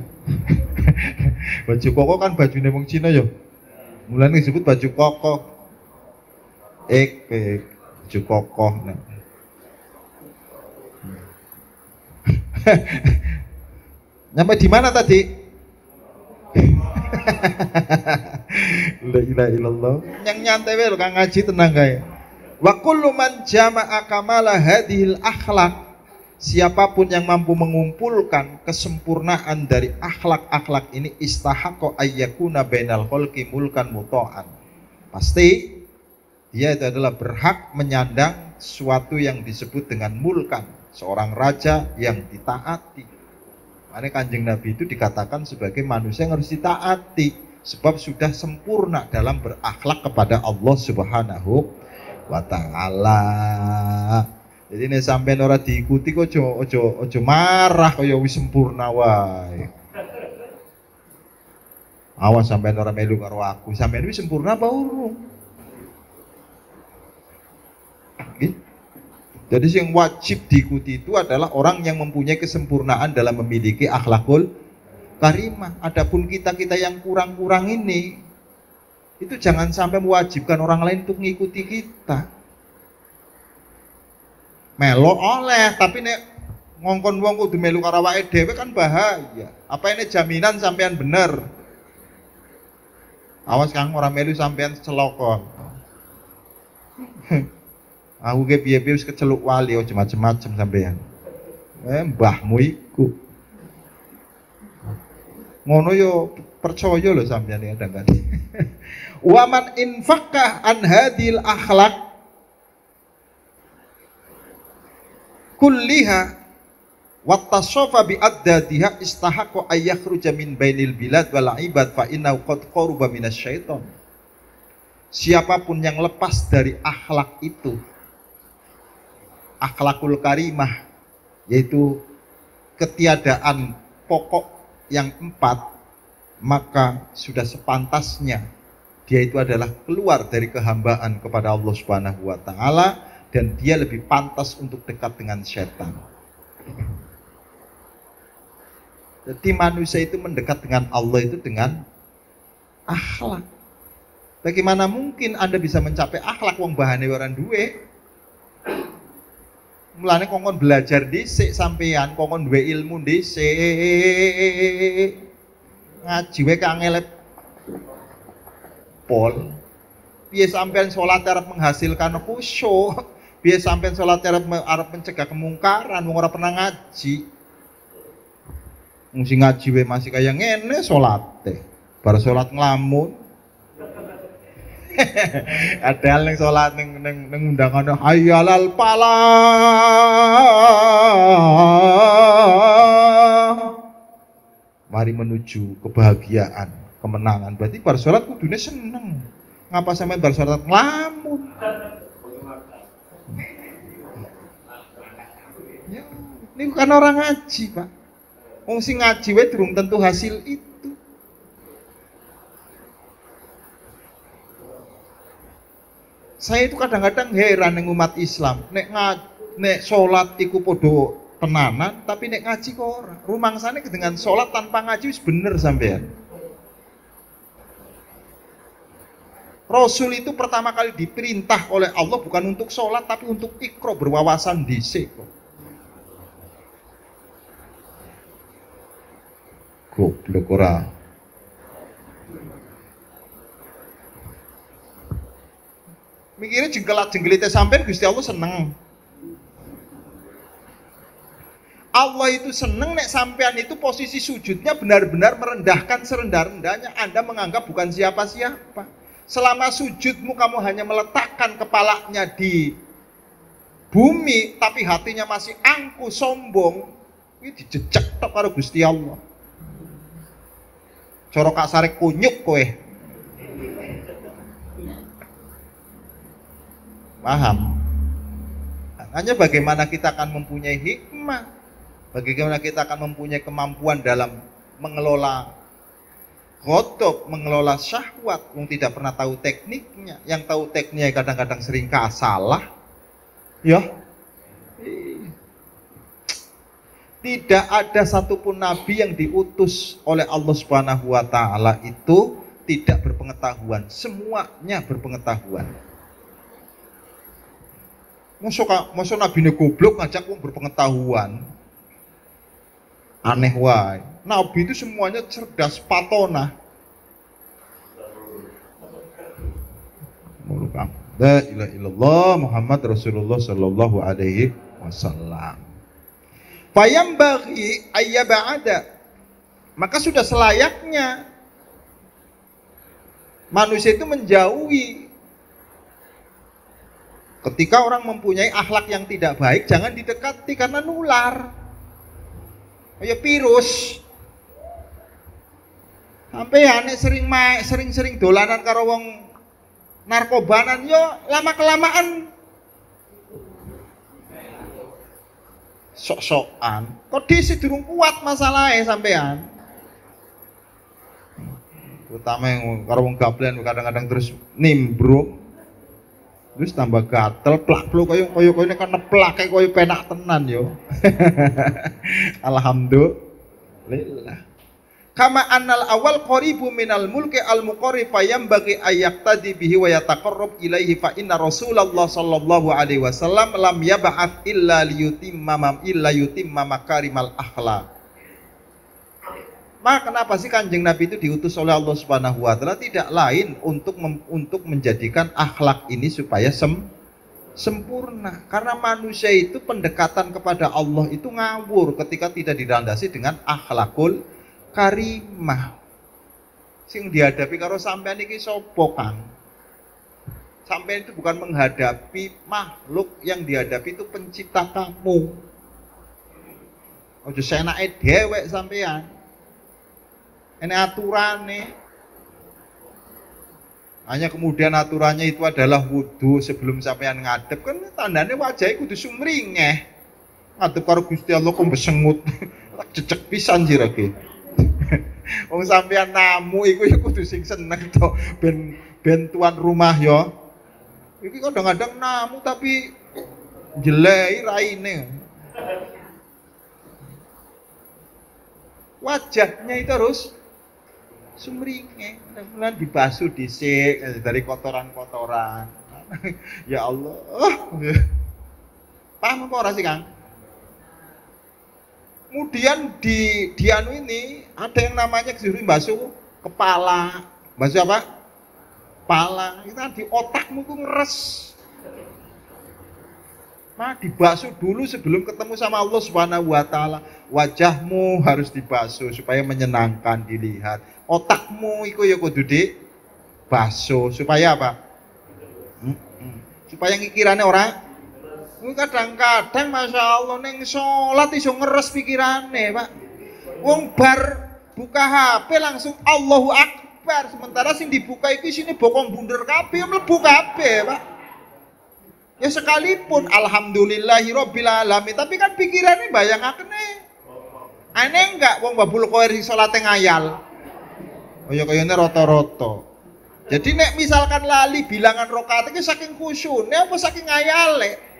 Baju kokoh kan bajune wong Cina yo. Mulane disebut baju kokoh. Baju kokoh. Nah. Nyampe di mana tadi? La ilaha illallah. Yang nyantai wae Kang ngaji tenang kae. Wa kullu man jama'a kamala hadhil akhlaq. Siapapun yang mampu mengumpulkan kesempurnaan dari akhlak-akhlak ini istahaqqa ayyakuna bainal khalqi mulkan muta'an. Pasti dia itu adalah berhak menyandang suatu yang disebut dengan mulkan, seorang raja yang ditaati. Makanya Kanjeng Nabi itu dikatakan sebagai manusia yang harus ditaati sebab sudah sempurna dalam berakhlak kepada Allah Subhanahu wa taala. Jadi nek sampean ora diikuti kok ojo marah kaya wis sempurna wae. Awas sampean ora melu karo aku, sampean wis sempurna apa urung? Jadi yang wajib diikuti itu adalah orang yang mempunyai kesempurnaan dalam memiliki akhlakul karimah. Adapun kita-kita yang kurang-kurang ini, itu jangan sampai mewajibkan orang lain untuk mengikuti kita. Melo oleh, tapi nek ngongkon wong kudu melu karo awake dhewe kan bahaya. Apa ini jaminan sampean bener? Awas Kang ora melu sampean celokon. Aku ke piye-piye wis keceluk wali ojo macem-macem sampean. Mbahmu iku. Ngono yo percaya lho sampean kadang-kadang. Wa man infaqah an hadhil akhlaq kulliha wattasafa bi addadiha istahaqqa ay yakhruja min bainil bilad wal ibad fa innahu qad qaruba minasyaiton. Siapapun yang lepas dari akhlak itu, akhlakul karimah, yaitu ketiadaan pokok yang 4, maka sudah sepantasnya dia itu adalah keluar dari kehambaan kepada Allah Subhanahu wa taala dan dia lebih pantas untuk dekat dengan setan. Jadi manusia itu mendekat dengan Allah itu dengan akhlak. Bagaimana mungkin Anda bisa mencapai akhlak wong bahane orang duwe? Mulane kongkon belajar dhisik sampean, kongkon duwe ilmu dhisik. Ngaji wae kangelet pol. Piye sampean salat arep menghasilkan khusyuk? Piye sampean salat arep mencegah kemungkaran wong ora pernah ngaji? Wong sing ngaji wae masih kaya ngene salate. Bar salat nglamun. Padahal ning salat ning undangan hayyalal falah. Mari menuju kebahagiaan, kemenangan. Berarti bar salat kudune seneng. Ngapa sampean bar salat nglamun? Ya, ini bukan orang ngaji, Pak. Wong sing ngaji wae durung tentu hasil itu. Saya itu kadang-kadang heran dengan umat Islam. Nek sholat iku podo tenanan, tapi nek ngaji kok ora. Rumangsane dengan sholat tanpa ngaji wis bener sampean. Rasul itu pertama kali diperintah oleh Allah bukan untuk sholat, tapi untuk ikro, berwawasan dhisik kok. Goblok ora. Mikirnya jengkelat-jengkelite sampean Gusti Allah seneng. Allah itu seneng nek sampean itu posisi sujudnya benar-benar merendahkan serendah-rendahnya. Anda menganggap bukan siapa-siapa. Selama sujudmu kamu hanya meletakkan kepalanya di bumi, tapi hatinya masih angkuh, sombong, ini dijejak tok karo Gusti Allah. Cara kasare kunyuk kowe. Paham? Hanya bagaimana kita akan mempunyai hikmah, bagaimana kita akan mempunyai kemampuan dalam mengelola ghadab, mengelola syahwat, yang tidak pernah tahu tekniknya, yang tahu tekniknya kadang-kadang sering salah. Ya, tidak ada satupun nabi yang diutus oleh Allah Subhanahu wa taala itu tidak berpengetahuan, semuanya berpengetahuan. Masa nabi ini goblok ngajak wong berpengetahuan. Aneh wae. Nabi itu semuanya cerdas, patona. La ilaha illallah Muhammad Rasulullah sallallahu alaihi wasallam. Fayambaghi ayyaba'ada. Maka sudah selayaknya manusia itu menjauhi. Ketika orang mempunyai akhlak yang tidak baik, jangan didekati karena nular. Kayak virus. Sampai aneh sering dolanan karo wong narkobanan, yo lama kelamaan sok-sokan. Kok disi durung kuat masalahnya sampean. Terutama yang karo wong gablen kadang-kadang terus nimbrung. Terus tambah gatel, plak-pluk koyo ini kan neplak koyo penak tenan yo. Alhamdulillah. Kama annal awal qaribu minal mulki al muqarrib fayambaghi ayyaqtadi bihi wa yataqarrab ilaihi fa inna Rasulullah sallallahu alaihi wasallam lam yab'ats illa yutimma makarimal akhlaq. Maka kenapa sih Kanjeng Nabi itu diutus oleh Allah Subhanahu wa taala? Tidak lain untuk menjadikan akhlak ini supaya sempurna. Karena manusia itu pendekatan kepada Allah itu ngawur ketika tidak dilandasi dengan akhlakul karimah. Sing dihadapi karo sampean iki sapa, Kang? Sampean itu bukan menghadapi makhluk, yang dihadapi itu pencipta kamu. Ojo senake dhewek sampean. Ini aturannya. Hanya kemudian aturannya itu adalah wudhu sebelum sampean ngadep, kan tandanya wajahnya kudu sumringeh. Ngadep karo Gusti Allah kok besengut. Jejeg pisan sirake. Wong sampean namu iku ya kudu sing seneng to, ben tuan rumah ya. Iki kadang-kadang namu tapi jelek raine. Wajahnya itu harus sumringeh, kemudian dibasuh dhisik dari kotoran-kotoran. Ya Allah. Paham apa ora sih, Kang? Kemudian di anu ini ada yang namanya disuruh basuh kepala. Basuh apa? Kepala. Itu di otakmu ku ngeres. Nah, dibasuh dulu sebelum ketemu sama Allah Subhanahu wa taala. Wajahmu harus dibasuh supaya menyenangkan dilihat. Otakmu iku ya kudu dibasuh supaya apa? Supaya ngikirannya orang. Kadang-kadang Masya Allah neng sholat iso ngeres pikirannya, Pak. Wong bar buka HP langsung Allahu Akbar, sementara sing dibuka iki sini bokong bunder kabeh mlebu kabeh, Pak. Ya sekalipun alhamdulillahirabbil alamin, tapi kan pikirannya bayangakne. Aneh enggak wong babul kower sing salate ngayal. Oh ya kayane rata-rata. Jadi nek misalkan lali bilangan rakaat iki saking khusyune apa saking ngayale?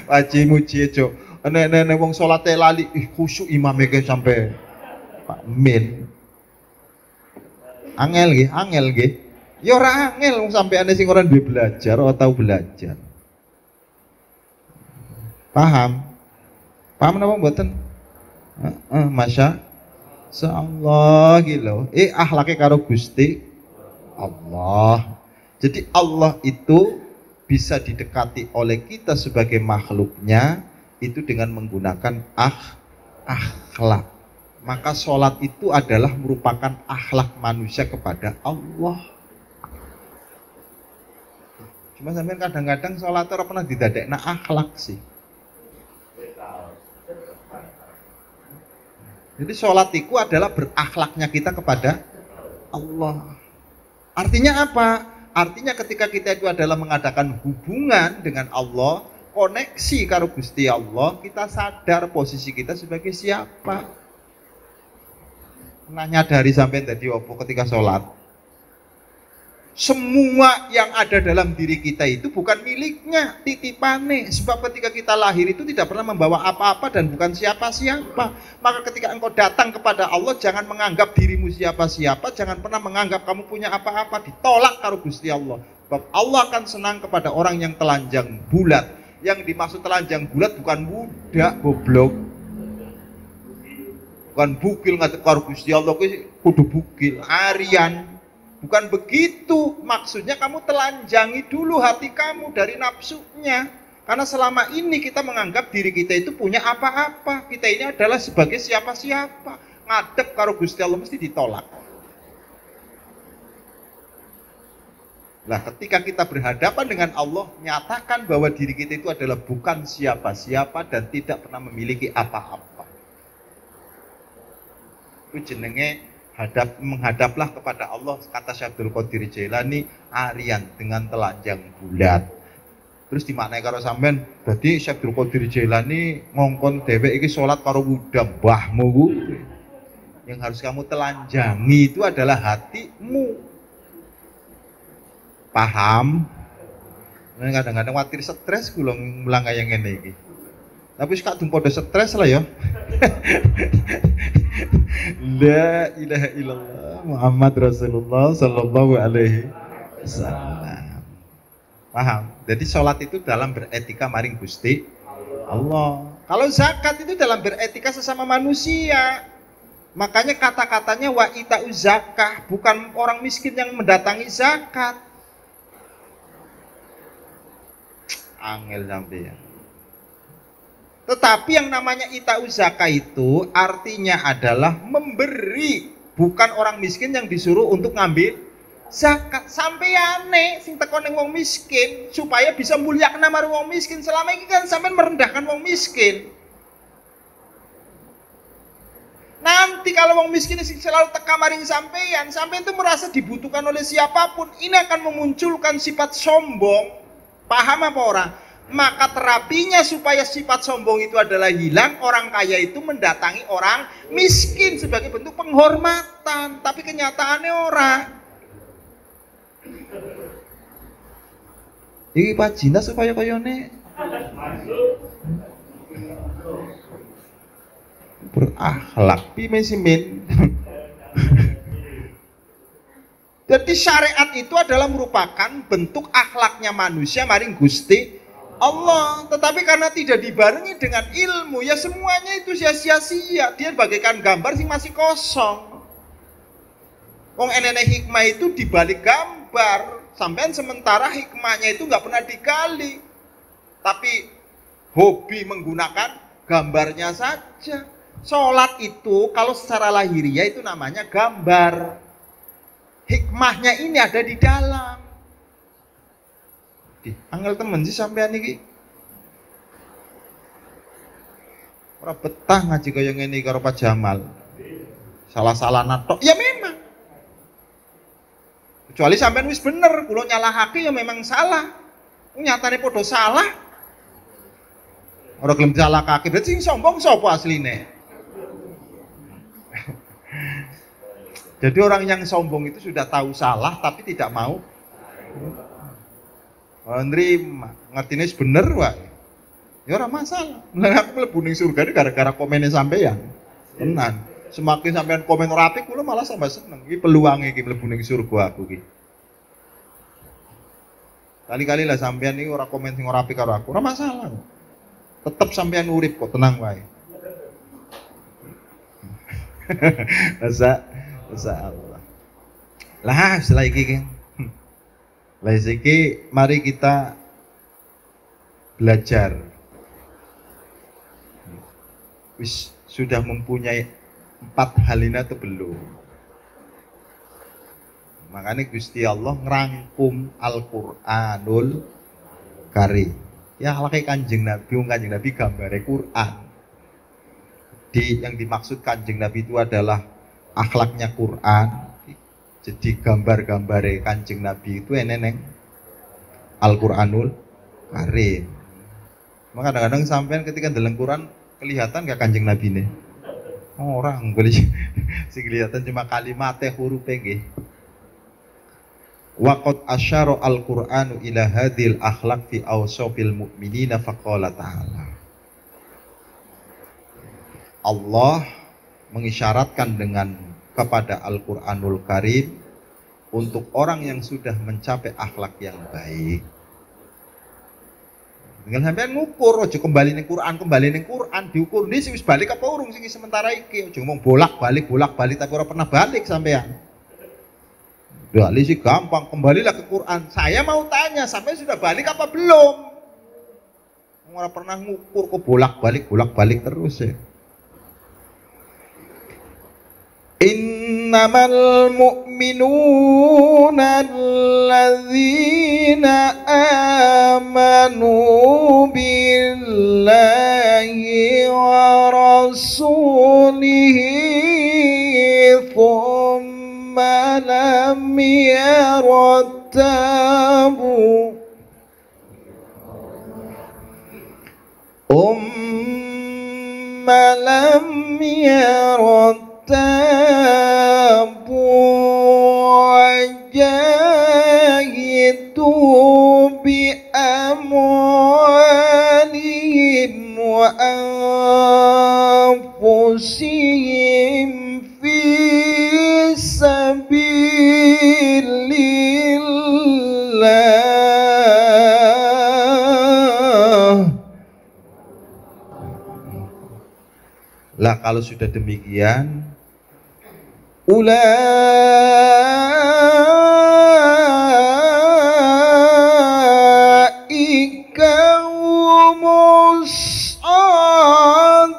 Waji muji cuk. Nek wong salate lali khusyuk imame ke sampai Pak Min. Angel nggih. Ya ora angel wong sampeane sing ora duwe belajar ora tau belajar. Paham? Paham napa mboten? Masya Allah gitu. Akhlake karo Gusti Allah. Jadi Allah itu bisa didekati oleh kita sebagai makhluknya itu dengan menggunakan akhlak. Maka sholat itu adalah merupakan akhlak manusia kepada Allah. Cuma sampean kadang-kadang sholat ora pernah didadekna akhlak sih. Jadi sholat itu adalah berakhlaknya kita kepada Allah. Artinya apa? Artinya ketika kita itu adalah mengadakan hubungan dengan Allah, koneksi karo Gusti Allah, kita sadar posisi kita sebagai siapa. Nanya dari sampai tadi opo ketika sholat. Semua yang ada dalam diri kita itu bukan miliknya, titipane. Sebab ketika kita lahir itu tidak pernah membawa apa-apa dan bukan siapa-siapa. Maka ketika engkau datang kepada Allah, jangan menganggap dirimu siapa-siapa, jangan pernah menganggap kamu punya apa-apa. Ditolak karo Gusti Allah. Sebab Allah akan senang kepada orang yang telanjang bulat. Yang dimaksud telanjang bulat bukan budak, goblok. Bukan bukil ngadep karo Gusti Allah, kudu bukil, arian. Bukan begitu, maksudnya kamu telanjangi dulu hati kamu dari nafsunya. Karena selama ini kita menganggap diri kita itu punya apa-apa. Kita ini adalah sebagai siapa-siapa. Ngadep karo Gusti Allah mesti ditolak. Nah, ketika kita berhadapan dengan Allah, nyatakan bahwa diri kita itu adalah bukan siapa-siapa dan tidak pernah memiliki apa-apa. Itu jenenge menghadaplah kepada Allah, kata Syekh Abdul Qadir Jailani, arian dengan telanjang bulat. Terus dimaknai karo sampean, berarti Syekh Abdul Qadir Jailani ngongkon dhewek iki salat karo wudam mbahmu. Yang harus kamu telanjangi itu adalah hatimu. Paham? Kadang-kadang khawatir stres kula mulang kaya ngene iki. Tapi wis kadung padha stres lah ya. La ilaha illallah Muhammad Rasulullah sallallahu alaihi wasallam. Paham? Jadi sholat itu dalam beretika maring Gusti Allah. Kalau zakat itu dalam beretika sesama manusia. Makanya kata-katanya wa ita'u zakah, bukan orang miskin yang mendatangi zakat. Angel sampeyan. Tetapi yang namanya ita'u zakah itu artinya adalah memberi, bukan orang miskin yang disuruh untuk ngambil zakat. Sampeyane sing teko ning wong miskin supaya bisa mulyakna marang wong miskin. Selama ini kan sampean merendahkan wong miskin. Nanti kalau wong miskin selalu teka maring sampean, sampean itu merasa dibutuhkan oleh siapapun, ini akan memunculkan sifat sombong. Paham apa orang? Maka terapinya supaya sifat sombong itu adalah hilang, orang kaya itu mendatangi orang miskin sebagai bentuk penghormatan. Tapi kenyataannya orang. Iki Pak Jina supaya kayane berakhlak pimesimin. Jadi syariat itu adalah merupakan bentuk akhlaknya manusia maring Gusti Allah, tetapi karena tidak dibarengi dengan ilmu, ya semuanya itu sia-sia. Dia bagaikan gambar sing masih kosong. Wong enene hikmah itu dibalik gambar, sampean sementara hikmahnya itu nggak pernah digali, tapi hobi menggunakan gambarnya saja. Sholat itu kalau secara lahiriah itu namanya gambar. Hikmahnya ini ada di dalam. Angel temen sih sampean iki. Ora betah ngaji kaya ngene karo Pak Jamal. Salah-salah natok. Ya memang. Kecuali sampean wis bener, kula nyalahake ya memang salah. Nyatane padha salah. Ora gelem salahake, berarti sing sombong sapa asline? Jadi orang yang sombong itu sudah tahu salah tapi tidak mau nerima, ngertine wis bener wae. Ya ora masalah. Lah aku mlebu ning surga gara-gara komennya sampeyan. Tenan. Semakin sampean komen ora apik kula malah tambah seneng. Iki peluange iki mlebu ning surga aku iki. Kali-kali lah sampean iki ora komen sing ora apik karo aku, ora masalah. Tetep sampean urip kok, tenang wae. Masa Allah. Lah setelah iki lah iki mari kita belajar. Wis sudah mempunyai 4 hal ini atau belum? Makanya Gusti Allah ngerangkum Al-Qur'anul Karim. Ya akhlake Kanjeng Nabi gambare Quran. Yang dimaksud Kanjeng Nabi itu adalah akhlaknya Quran. Jadi gambar-gambare Kanjeng Nabi itu eneng Al-Qur'anul Karim. Maka kadang-kadang sampean ketika ndeleng Quran kelihatan gak Kanjeng Nabi nih? Orang boleh sing kelihatan cuma kalimatnya hurufnya nggih. Waqad asyara al-Qur'anu ila hadhil akhlaq fi awsafil mu'minina faqala ta'ala. Allah mengisyaratkan dengan kepada Al-Qur'anul Karim untuk orang yang sudah mencapai akhlak yang baik. Tinggal sampean ngukur, aja kembali ning Quran, diukur ndi sing wis balik apa urung sing sementara iki. Aja ngomong bolak-balik tapi ora pernah balik sampean. Balik sih gampang, kembalilah ke Quran. Saya mau tanya, sampai sudah balik apa belum? Ora pernah ngukur kok bolak-balik terus ya. Innamal mu'minuna alladzina amanu billahi wa rasulihi thumma lam yartabu lam yartabu wajahidu bi amwalihim wa anfusihim fi sabilillah. Lah kalau sudah demikian, ulaika humus shadiqun.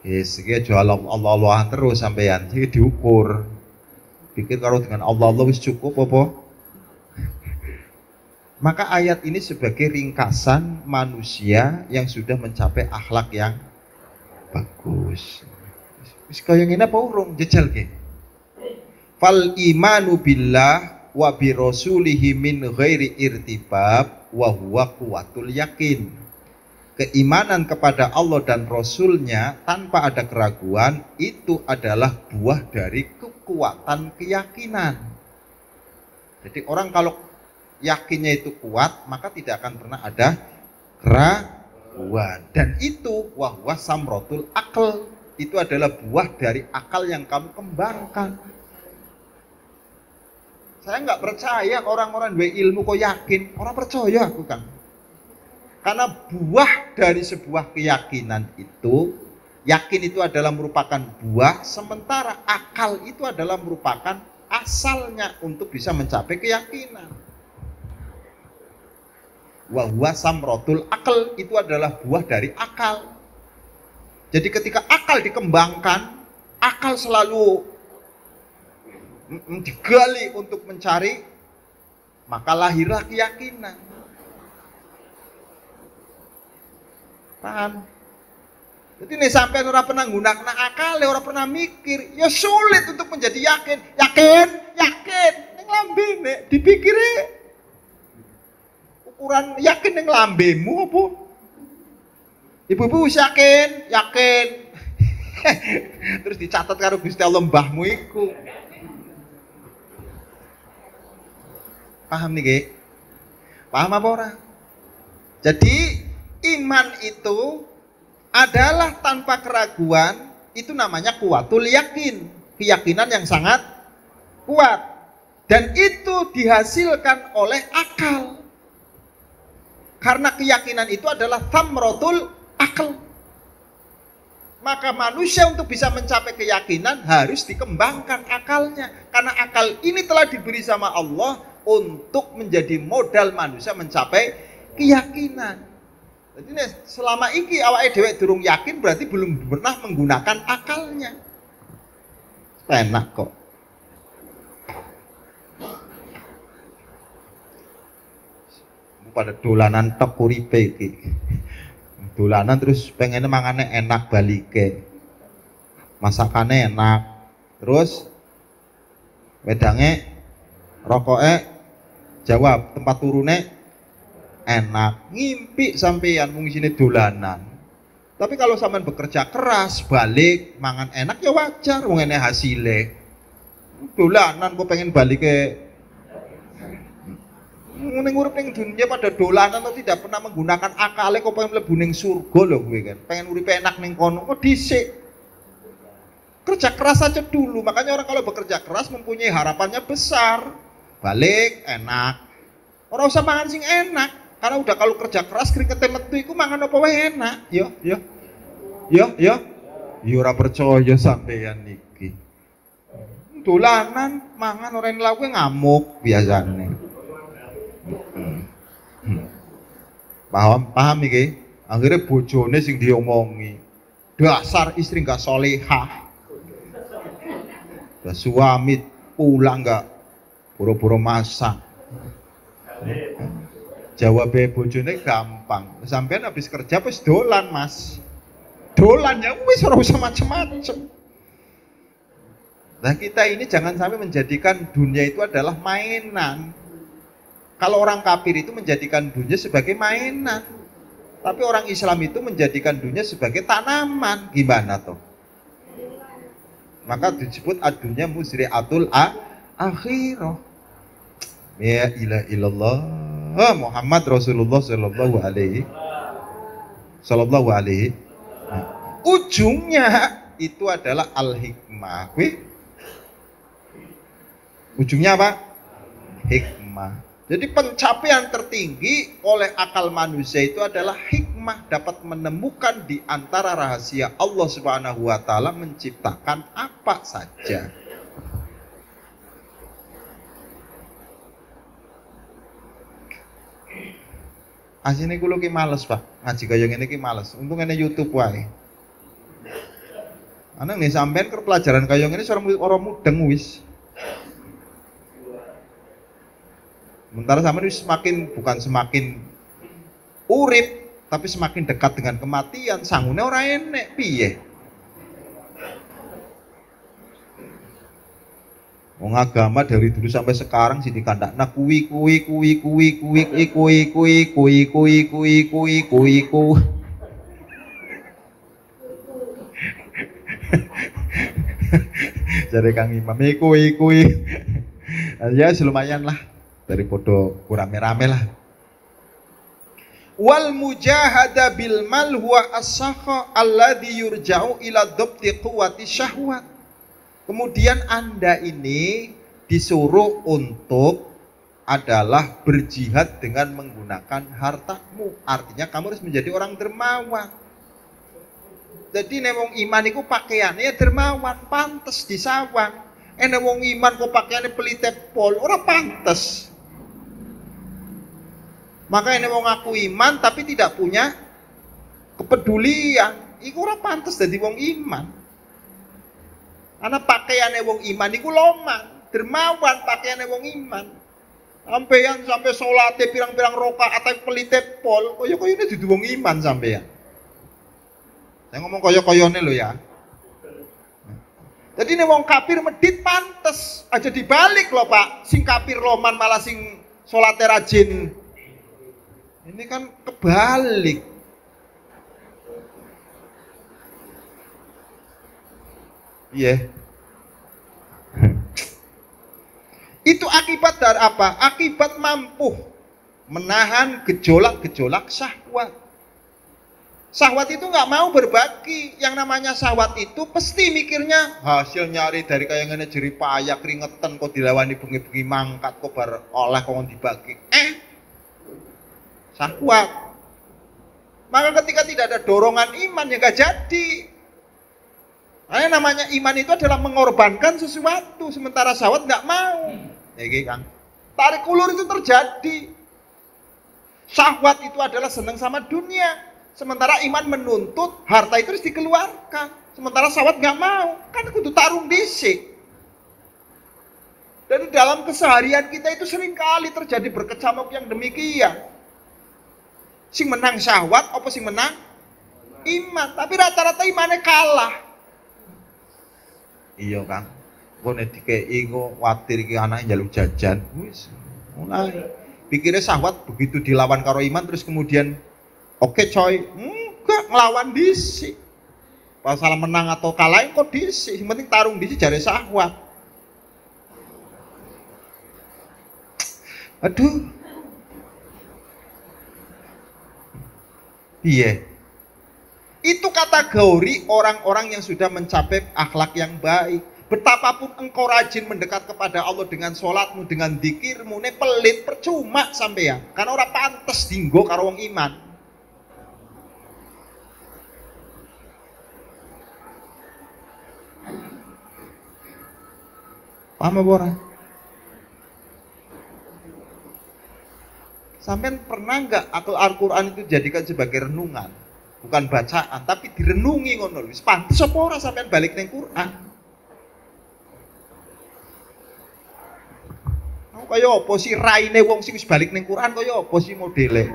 Yes, iki aja Allah terus sampean, iki diukur. Pikir kalau dengan Allah wis cukup apa? Maka ayat ini sebagai ringkasan manusia yang sudah mencapai akhlak yang bagus. Wis kaya ngene apa urung jejal ke? Fal imanu billah wa bi rasulihi min ghairi irtibab wa huwa quwwatul yakin. Keimanan kepada Allah dan Rasulnya tanpa ada keraguan itu adalah buah dari kekuatan keyakinan. Jadi orang kalau yakinnya itu kuat, maka tidak akan pernah ada keraguan. Dan itu wahwa samrotul akal, itu adalah buah dari akal yang kamu kembangkan. Saya nggak percaya orang-orang dua ilmu kok yakin, orang percaya aku kan. Karena buah dari sebuah keyakinan itu, yakin itu adalah merupakan buah, sementara akal itu adalah merupakan asalnya untuk bisa mencapai keyakinan. Wa huwa samratul akal, itu adalah buah dari akal. Jadi ketika akal dikembangkan, akal selalu digali untuk mencari, maka lahirlah keyakinan. Paham? Jadi nih sampai orang pernah gunakan akal, orang pernah mikir, ya sulit untuk menjadi yakin. Yang lambe nih dipikirnya ukuran yakin yang lambemu apa? Ibu-ibu yakin. Terus dicatat karo Gusti Allah mbahmu iku. Paham nih, Ge? Paham apa ora? Jadi iman itu adalah tanpa keraguan, itu namanya kuwatul yakin, keyakinan yang sangat kuat. Dan itu dihasilkan oleh akal. Karena keyakinan itu adalah thamratul akal. Maka manusia untuk bisa mencapai keyakinan harus dikembangkan akalnya. Karena akal ini telah diberi sama Allah untuk menjadi modal manusia mencapai keyakinan. Jadi selama ini awake dhewe durung yakin berarti belum pernah menggunakan akalnya. Enak kok. Pada dolanan tok uripe iki. Dolanan terus pengennya mangane enak balike. Masakannya enak. Terus wedange rokoke jawab tempat turune enak. Ngimpi sampeyan mung isine dolanan. Tapi kalau sampean bekerja keras balik mangan enak ya wajar wong ene hasile. Dolanan kok pengen balik ke ning urip ning dunia pada dolanan atau tidak pernah menggunakan akale kok pengen mlebu ning surga lho kowe kan. Pengen urip enak ning kono kok dhisik. Kerja keras aja dulu. Makanya orang kalau bekerja keras mempunyai harapannya besar. Balik enak. Ora usah mangan sing enak. Karena udah kalau kerja keras keringetnya metu iku mangan apa wae enak. Yo. Yo ora percaya sampeyan iki. Dolanan mangan orang lawe ngamuk biasane. Paham iki? Akhirnya bojone sing diomongi. Dasar istri enggak solehah. Suami pulang enggak boro-boro masak. Jawabnya bojone gampang. Sampean habis kerja wis dolan, Mas. Dolan ya wis ora usah macem-macem. Nah, kita ini jangan sampai menjadikan dunia itu adalah mainan. Kalau orang kafir itu menjadikan dunia sebagai mainan. Tapi orang Islam itu menjadikan dunia sebagai tanaman. Gimana toh? Maka disebut adunya musri'atul akhirah. Ya ilaha illallah Muhammad Rasulullah sallallahu alaihi. Ujungnya itu adalah al-hikmah. Ujungnya apa? Hikmah. Jadi pencapaian tertinggi oleh akal manusia itu adalah hikmah, dapat menemukan di antara rahasia Allah Subhanahu wa taala menciptakan apa saja. Asine kula ki males, Pak. Ngaji kaya ngene ki males. Untung ngene YouTube wae. Ana nih sampean ke pelajaran kaya ngene ora mudeng wis. Sementara sampean wis bukan semakin urip, tapi semakin dekat dengan kematian. Sangune ora enek piye? Wong agama dari dulu sampai sekarang sih dikandakna kuwi. Jadi Kang Imam kuwi. Ya lumayan lah dari podo kurang rame lah. Wal mujahada bil mal huwa as-sakha alladhi yurja'u ila dhabti quwwati syahwat. Kemudian Anda ini disuruh untuk adalah berjihad dengan menggunakan hartamu. Artinya kamu harus menjadi orang dermawan. Jadi nek wong iman iku pakaiannya dermawan, pantes disawang. Nek wong iman kok pakaiannya pelite pol, ora pantes. Maka nek wong aku iman tapi tidak punya kepedulian, iku ora pantes dadi wong iman. Karena pakaiannya wong iman iku loman, dermawan pakaiannya wong iman. Sampeyan sampai salate pirang-pirang rakaat atau pelite pol, kaya-kayane dudu wong iman sampeyan. Saya ngomong kaya-kayane lho ya. Jadi nek wong kafir medit pantes, aja dibalik loh Pak. Sing kafir loman malah sing salate rajin. Ini kan kebalik. Iya. Itu akibat dari apa? Akibat mampu menahan gejolak-gejolak syahwat. Syahwat itu nggak mau berbagi. Yang namanya syahwat itu pasti mikirnya hasil nyari dari kayak ngene jeri payah keringetan kok dilawani bengi-bengi mangkat kok bar oleh kok dibagi. Syahwat. Maka ketika tidak ada dorongan iman ya nggak jadi. Nah, namanya iman itu adalah mengorbankan sesuatu, sementara syahwat nggak mau. Ya kan? Tarik ulur itu terjadi. Syahwat itu adalah senang sama dunia, sementara iman menuntut harta itu harus dikeluarkan. Sementara syahwat nggak mau, kan kudu tarung dhisik. Dan dalam keseharian kita itu seringkali terjadi berkecamuk yang demikian. Sing menang syahwat, apa sing menang iman? Tapi rata-rata imannya kalah. Iya Kang. Ngene dikei kok kuwatir iki anake njaluk jajan. Wis mulai pikirnya syahwat begitu dilawan karo iman terus kemudian oke coy, enggak ngelawan dhisik. Pasal menang atau kalah kok dhisik, yang penting tarung dhisik jare syahwat. Aduh. Iya. Itu kategori orang-orang yang sudah mencapai akhlak yang baik. Betapapun engkau rajin mendekat kepada Allah dengan sholatmu, dengan dzikirmu, ne pelit percuma sampean. Karena orang pantes dinggo karo wong iman. Paham apa ora? Sampean pernah enggak Al-Qur'an itu jadikan sebagai renungan? Bukan bacaan, tapi direnungi ngono lho. Wis pantes apa ora sampean balik ning Qur'an? Kaya apa sih raine wong sing wis balik ning Quran kaya apa sih modele?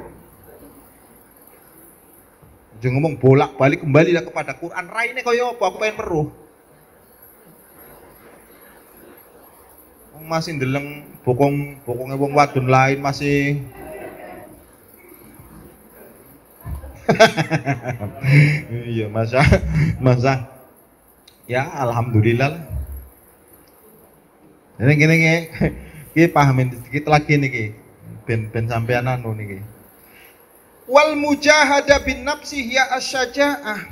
Aja ngomong bolak-balik kembali lah kepada Quran, raine kaya apa? Aku pengen meruh. Wong masih ndeleng bokonge wong wadon lain masih iya masa ya alhamdulillah lah. Ini gini iki pahamin sedikit lagi niki ben sampean anu niki. Wal mujahada bin nafsi hiya asyajaah.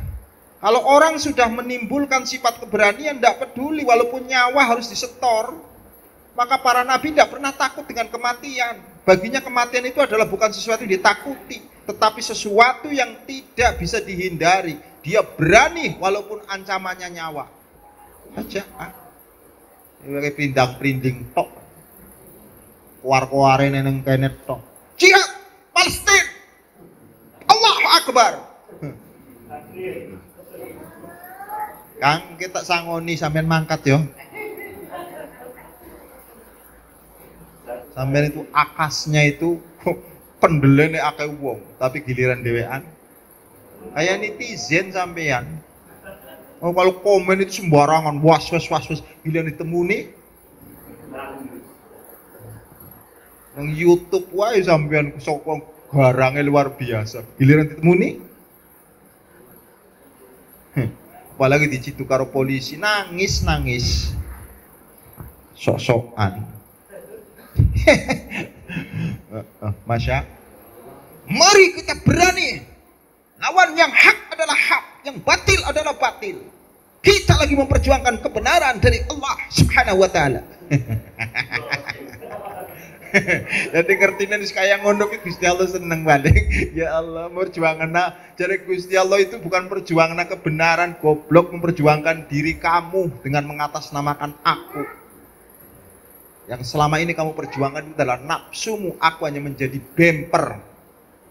Kalau orang sudah menimbulkan sifat keberanian, tidak peduli walaupun nyawa harus disetor, maka para nabi tidak pernah takut dengan kematian. Baginya kematian itu adalah bukan sesuatu yang ditakuti, tetapi sesuatu yang tidak bisa dihindari. Dia berani walaupun ancamannya nyawa. Aja ini pindang-prinding tok. Kuar-kuare neng kene tok. Jihad Palestina. Allahu Akbar. Kang kita sangoni sampean mangkat yo. Sampean itu akasnya itu pendelene akeh wong, tapi giliran dhewean. Kayak netizen sampean. Oh kalau komen itu sembarangan, was, giliran ditemuni. Nang YouTube wae sampean sokong barangnya luar biasa. Giliran ditemuni. Apalagi dicitu karo polisi, nangis. Sok-sokan. Masya. Mari kita berani. Lawan yang hak adalah hak, yang batil adalah batil. Kita lagi memperjuangkan kebenaran dari Allah Subhanahu wa taala. Jadi ngerti nih kayak ngono ki Gusti Allah seneng balik. Ya Allah, perjuangan jadi Gusti Allah itu bukan perjuangan kebenaran, goblok, memperjuangkan diri kamu dengan mengatasnamakan aku. Yang selama ini kamu perjuangkan itu adalah nafsumu. Aku hanya menjadi bemper.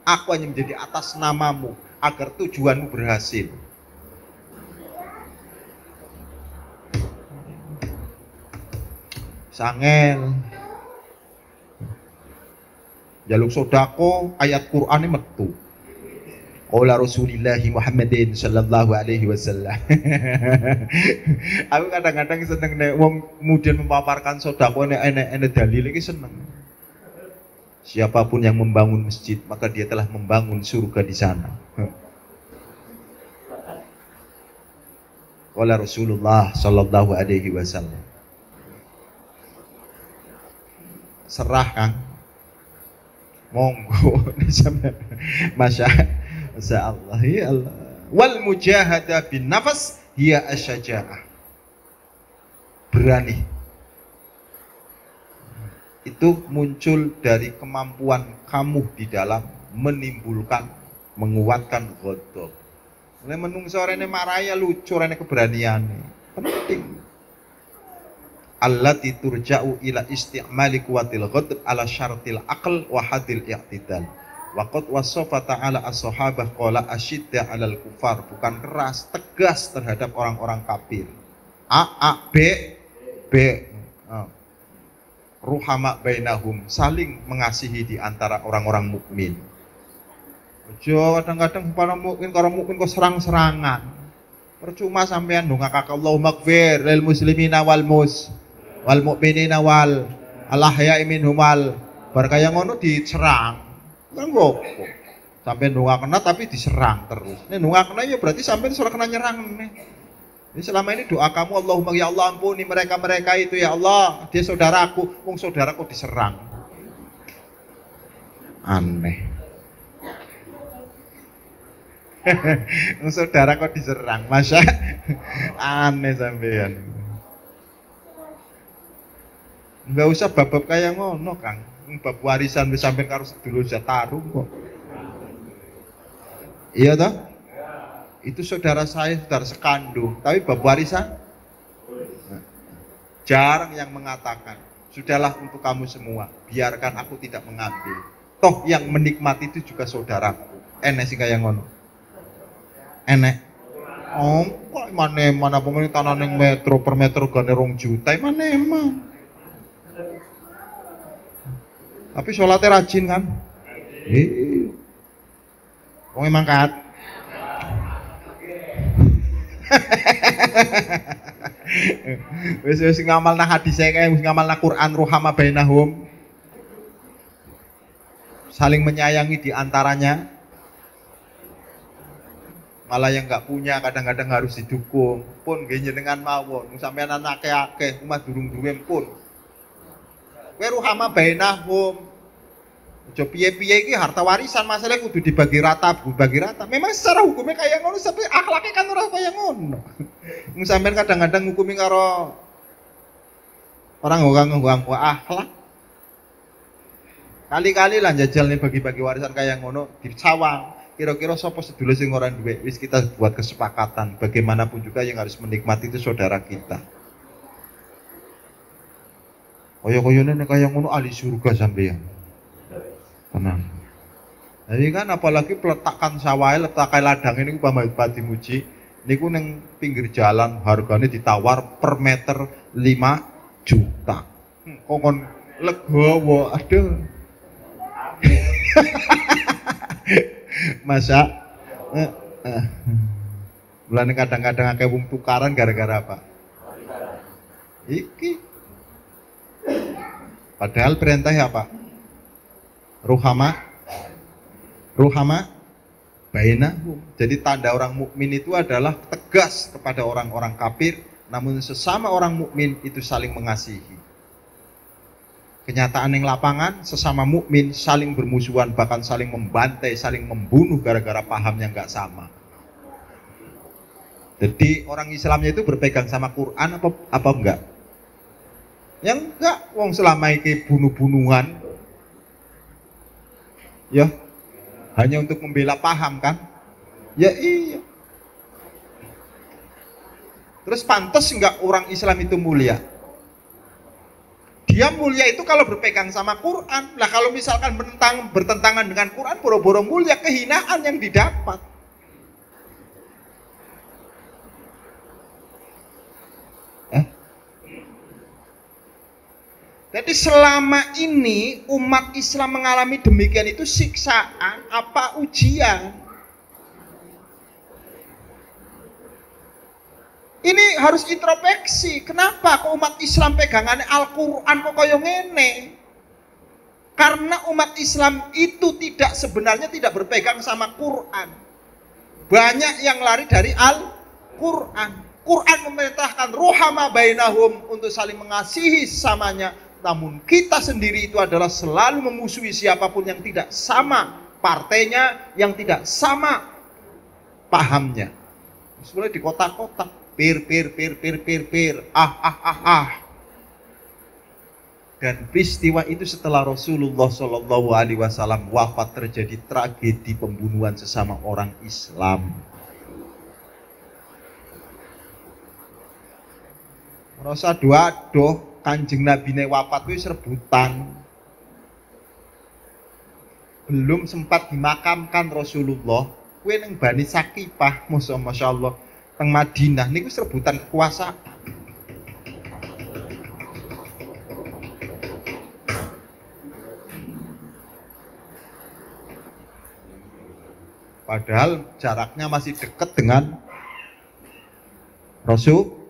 Aku hanya menjadi atas namamu agar tujuanmu berhasil. Sangel. Jaluk sodako ayat Quran ini metu. Qala Rasulullah Muhammadin sallallahu alaihi wasallam. Aku kadang-kadang seneng nek wong kemudian memaparkan sodako nek dalil iki seneng. Siapapun yang membangun masjid maka dia telah membangun surga di sana. Qala Rasulullah sallallahu alaihi wasallam. Serah Kang. Monggo Masya Allah ya Allah. Wal mujahada bin nafas hiya asyajaah. Berani. Itu muncul dari kemampuan kamu di dalam menimbulkan, menguatkan ghadab. Mulai menungso rene maraya lucu rene keberaniane. Penting. Allati turja'u ila isti'mali kuwatil ghadab ala syartil aql wa hadil i'tidal. Wa qad wasafa ta'ala as-sahabah qala asyidda 'alal kufar, bukan keras, tegas terhadap orang-orang kafir. B ruhama bainahum, saling mengasihi di antara orang-orang mukmin. Ojo kadang-kadang para mukmin karo mukmin kok serang-serangan. Percuma sampean ndongakake Allahumma ighfir lil muslimina wal wal mukminina wal ahya'i minhum wal bar kaya ngono diserang. Kan kok sampai ndongakna tapi diserang terus. Nek ndongakna ya berarti sampai ora kena nyerang nih. Ini selama ini doa kamu Allahumma ya Allah ampuni mereka-mereka itu ya Allah, dia saudaraku, wong saudaraku diserang. Aneh. Saudara kok diserang, masa aneh sampean. Enggak usah bab-bab kayak ngono, Kang. Bab warisan wis sampean karo sedulur jataru kok. Iya toh? Itu saudara saya, saudara sekandung, tapi bab warisan jarang yang mengatakan, sudahlah untuk kamu semua, biarkan aku tidak mengambil. Toh yang menikmati itu juga saudaraku. Enek sih kayak ngono. Enek. Oh, kok mana pemerintah nang metro per metro gane 2 juta, mana emang. Tapi sholatnya rajin kan? Oh emang kat. Wis ngamal nang hadis kae, wis ngamal nang Quran ruhama bainahum. Saling menyayangi di antaranya. Malah yang nggak punya kadang-kadang harus didukung. Pun nggih jenengan mawon, sampeyan anake akeh, umat durung duwe pun. Kowe ruhama bainahum. Aja piye-piye iki harta warisan masalah kudu dibagi rata, Memang secara hukumnya kayak ngono, tapi akhlaknya kan ora kaya ngono. Sampeyan kadang-kadang ngukumi karo orang nganggo akhlak. Kali-kali lah jajal nih bagi-bagi warisan kayak ngono di sawang. Kira-kira sapa sedulur sing ora duwe, wis kita buat kesepakatan. Bagaimanapun juga yang harus menikmati itu saudara kita. Kaya-kayane nek kaya ngono ahli surga sampeyan. Tenang. Jadi kan apalagi peletakan sawah, letakan ladang ini umpama pati muji, niku ning pinggir jalan harganya ditawar per meter 5 juta. Kongkon legowo, aduh. Masa bulan kadang-kadang akeh wong tukaran gara-gara apa? Iki. Padahal perintahnya apa? Ruhama bainahum. Jadi tanda orang mukmin itu adalah tegas kepada orang-orang kafir, namun sesama orang mukmin itu saling mengasihi. Kenyataan yang lapangan, sesama mukmin saling bermusuhan, bahkan saling membantai, saling membunuh gara-gara paham yang nggak sama. Jadi orang Islamnya itu berpegang sama Quran apa enggak? Yang enggak, wong selama ini bunuh-bunuhan, ya hanya untuk membela paham kan? Ya iya. Terus pantas enggak orang Islam itu mulia? Dia mulia itu kalau berpegang sama Quran. Lah kalau misalkan bertentangan dengan Quran, boro-boro mulia, kehinaan yang didapat. Jadi selama ini umat Islam mengalami demikian itu siksaan apa ujian? Ini harus introspeksi. Kenapa kok umat Islam pegangannya Al-Quran kok kaya ngene? Karena umat Islam itu sebenarnya tidak berpegang sama Quran. Banyak yang lari dari Al-Quran. Quran memerintahkan ruhama bainahum untuk saling mengasihi sesamanya. Namun kita sendiri itu adalah selalu memusuhi siapapun yang tidak sama partainya, yang tidak sama pahamnya. Sebenarnya di kota-kota pir. Dan peristiwa itu setelah Rasulullah Shallallahu Alaihi Wasallam wafat terjadi tragedi pembunuhan sesama orang Islam. Merasa doa Kanjeng Nabi wafat itu rebutan. Belum sempat dimakamkan Rasulullah, kue neng Bani Sakifah, masya Allah, teng Madinah niku rebutan kekuasaan. Padahal jaraknya masih dekat dengan Rasulullah.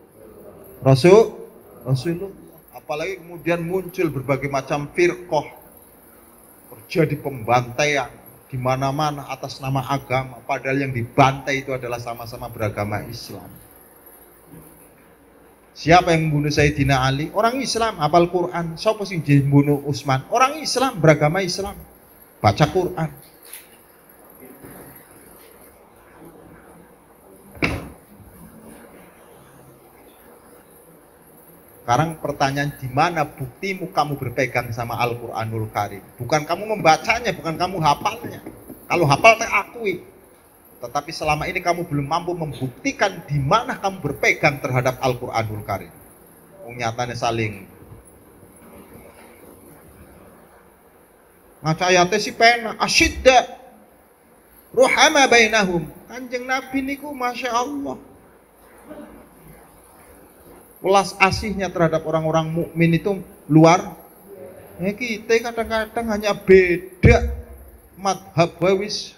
Apalagi kemudian muncul berbagai macam firqah, terjadi pembantaian di mana-mana atas nama agama, padahal yang dibantai itu adalah sama-sama beragama Islam. Siapa yang membunuh Sayyidina Ali? Orang Islam, hafal Quran. Siapa sih yang membunuh Utsman? Orang Islam, beragama Islam, baca Quran. Sekarang pertanyaan, di mana buktimu kamu berpegang sama Al-Quranul Karim? Bukan kamu membacanya, bukan kamu hafalnya. Kalau hafal tak akui. Tetapi selama ini kamu belum mampu membuktikan di mana kamu berpegang terhadap Al-Quranul Karim. Nyatanya saling ngaca ayatnya si pena asyidda ruhama bainahum. Kanjeng Nabi niku Masya Allah, welas asihnya terhadap orang-orang mukmin itu luar. Kita kadang-kadang hanya beda madhab wis.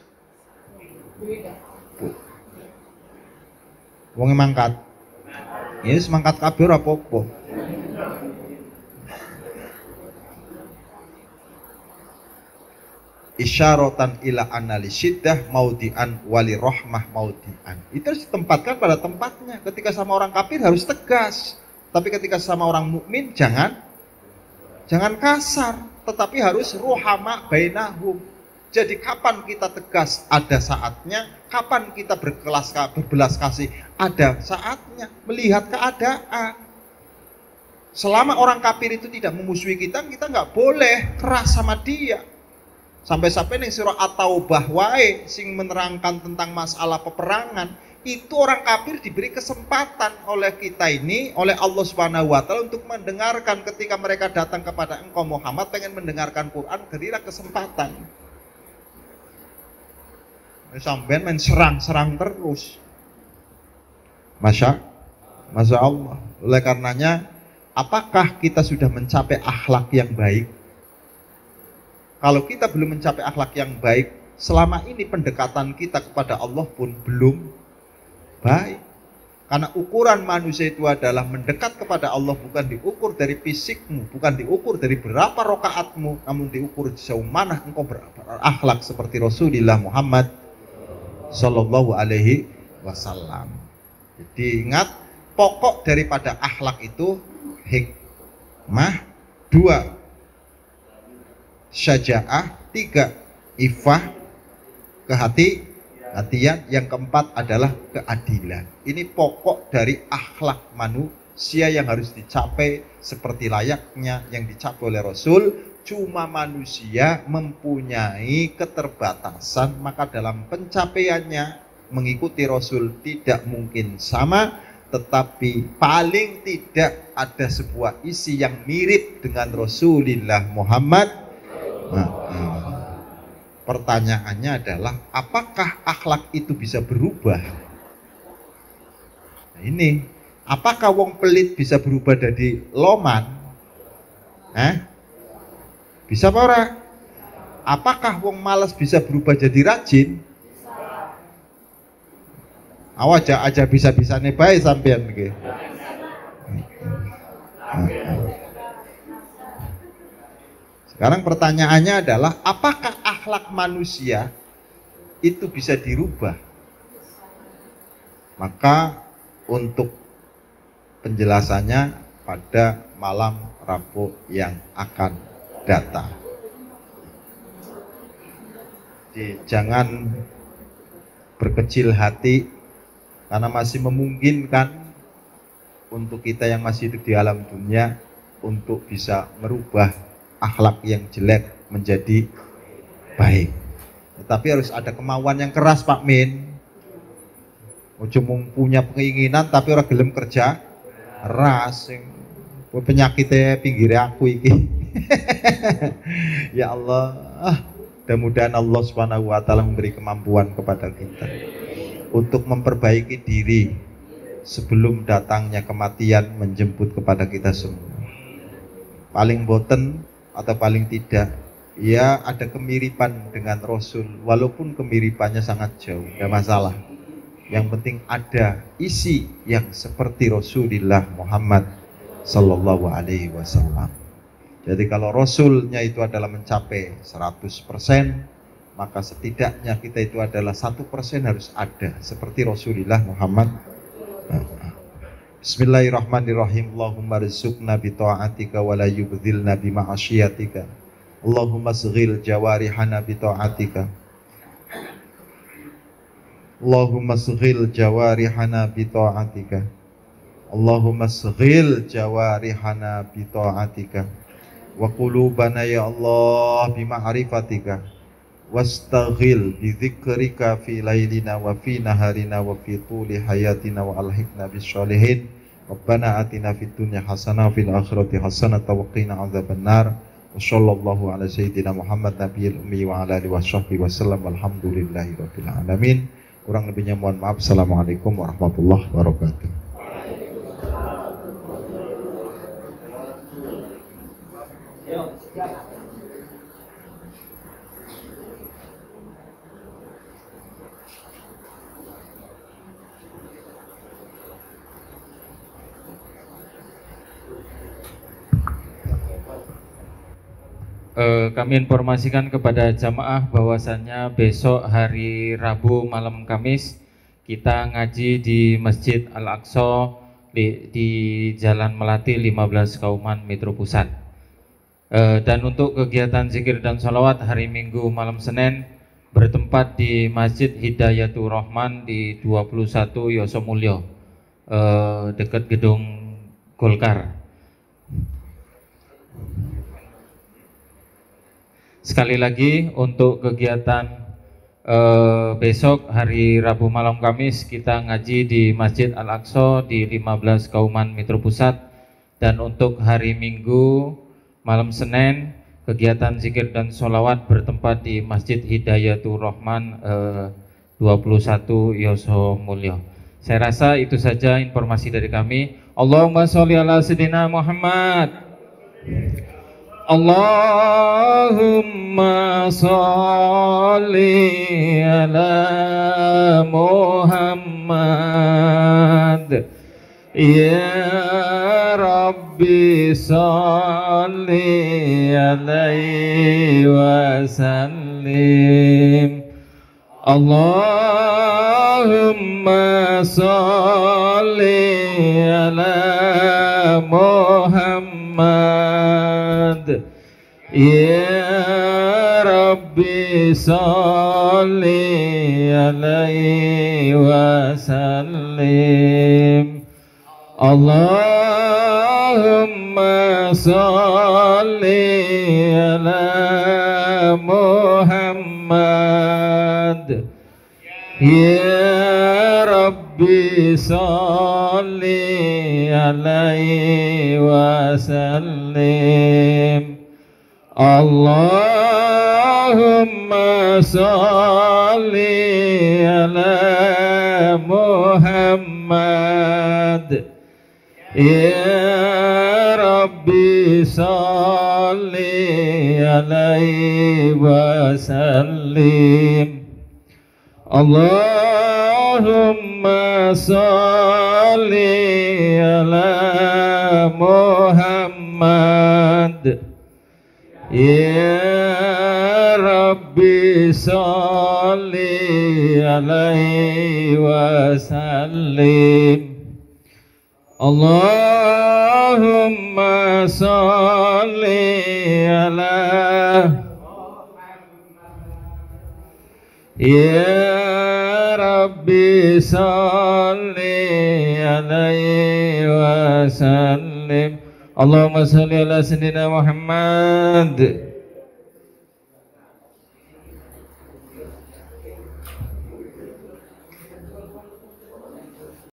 Wong mangkat. Yes, mangkat kabeh ora apa-apa. Isyaratan ila anali syiddah maudian wali rahmah maudian. Itu harus ditempatkan pada tempatnya. Ketika sama orang kafir harus tegas, tapi ketika sama orang mukmin jangan kasar, tetapi harus ruhama bainahum. Jadi kapan kita tegas ada saatnya, kapan kita berbelas kasih ada saatnya, melihat keadaan. Selama orang kafir itu tidak memusuhi kita nggak boleh keras sama dia. Sampai-sampai ning surah At-Taubah wae sing menerangkan tentang masalah peperangan, itu orang kafir diberi kesempatan oleh kita ini, oleh Allah Subhanahu wa taala untuk mendengarkan. Ketika mereka datang kepada engkau Muhammad pengen mendengarkan Quran, berilah kesempatan. Sampai main serang terus. Masya Allah. Oleh karenanya, apakah kita sudah mencapai akhlak yang baik? Kalau kita belum mencapai akhlak yang baik, selama ini pendekatan kita kepada Allah pun belum baik. Karena ukuran manusia itu adalah mendekat kepada Allah bukan diukur dari fisikmu, bukan diukur dari berapa rokaatmu, namun diukur sejauh mana engkau berakhlak seperti Rasulullah Muhammad Sallallahu Alaihi Wasallam. Jadi ingat, pokok daripada akhlak itu hikmah, 2 syaja'ah, 3 ifah, kehati-hatian, yang keempat adalah keadilan. Ini pokok dari akhlak manusia yang harus dicapai seperti layaknya yang dicapai oleh Rasul. Cuma manusia mempunyai keterbatasan, maka dalam pencapaiannya mengikuti Rasul tidak mungkin sama, tetapi paling tidak ada sebuah isi yang mirip dengan Rasulullah Muhammad. Pertanyaannya adalah, apakah akhlak itu bisa berubah? Nah, ini, apakah wong pelit bisa berubah dari loman? Bisa apa ora? Apakah wong malas bisa berubah jadi rajin? Awak aja bisa-bisane bae sampean nggih. Sekarang pertanyaannya adalah, apakah akhlak manusia itu bisa dirubah? Maka untuk penjelasannya pada malam Rabu yang akan datang. Jadi, jangan berkecil hati karena masih memungkinkan untuk kita yang masih hidup di alam dunia untuk bisa merubah akhlak yang jelek menjadi baik. Tetapi harus ada kemauan yang keras, Pak Min. Cuma punya keinginan tapi orang gelem kerja keras. Penyakitnya pinggir aku iki. Ya Allah, mudah-mudahan Allah Subhanahu wa taala memberi kemampuan kepada kita untuk memperbaiki diri sebelum datangnya kematian menjemput kepada kita semua. Paling boten atau paling tidak, ya ada kemiripan dengan Rasul, walaupun kemiripannya sangat jauh, tidak masalah. Yang penting ada isi yang seperti Rasulullah Muhammad Sallallahu Alaihi Wasallam. Jadi kalau Rasulnya itu adalah mencapai 100%, maka setidaknya kita itu adalah 1% harus ada seperti Rasulullah Muhammad. Bismillahirrahmanirrahim. Allahumma rizukna bi ta'atika wa la yubdhilna bi ma'asyiatika. Allahumma sghil jawarihana bi ta'atika. Allahumma sghil jawarihana bi ta'atika. Allahumma sghil jawarihana bi ta'atika. Wa qulubana ya Allah bi ma'rifatika. Wastaghil bi dzikrika fi lailina wa fi naharina wa fi tuli hayatina wa alhiqna bis sholihin. Rabbana atina fid dunya hasanah wa fil akhirati hasanah wa qina adzabannar. Wassallallahu ala sayyidina Muhammad nabiyil ummi wa ala alihi washabbihi wasallam. Alhamdulillahi rabbil alamin. Kurang lebihnya mohon maaf. Assalamualaikum warahmatullahi wabarakatuh. Kami informasikan kepada jamaah bahwasannya besok hari Rabu malam Kamis kita ngaji di Masjid Al-Aqsa di Jalan Melati 15 Kauman Metro Pusat. Dan untuk kegiatan zikir dan sholawat hari Minggu malam Senin bertempat di Masjid Hidayatul Rahman di 21 Yosomulyo, dekat gedung Golkar. Sekali lagi untuk kegiatan besok hari Rabu malam Kamis kita ngaji di Masjid Al-Aqsa di 15 Kauman Metro Pusat. Dan untuk hari Minggu malam Senin kegiatan zikir dan sholawat bertempat di Masjid Hidayatul Rahman 21 Yosomulyo. Saya rasa itu saja informasi dari kami. Allahumma sholli ala sayyidina Muhammad. Allahumma sholli ala Muhammad. Ya Rabbi sholli alaihi wa sallim. Allahumma sholli ala Muhammad. Ya Rabbi sholli alaihi wa sallim. Allahumma sholli ala Muhammad. Ya Rabbi sholli alaihi wa sallim. Allahumma sholli ala Muhammad. Ya Rabbi sholli alaihi wa sallim. Allahumma sholli ala Muhammad. Ya Rabbi sholli alaihi wa sallim. Allahumma sholli ala Ya Rabbi sholli alaihi wa sallim. Allahumma sholli ala sayyidina Muhammad.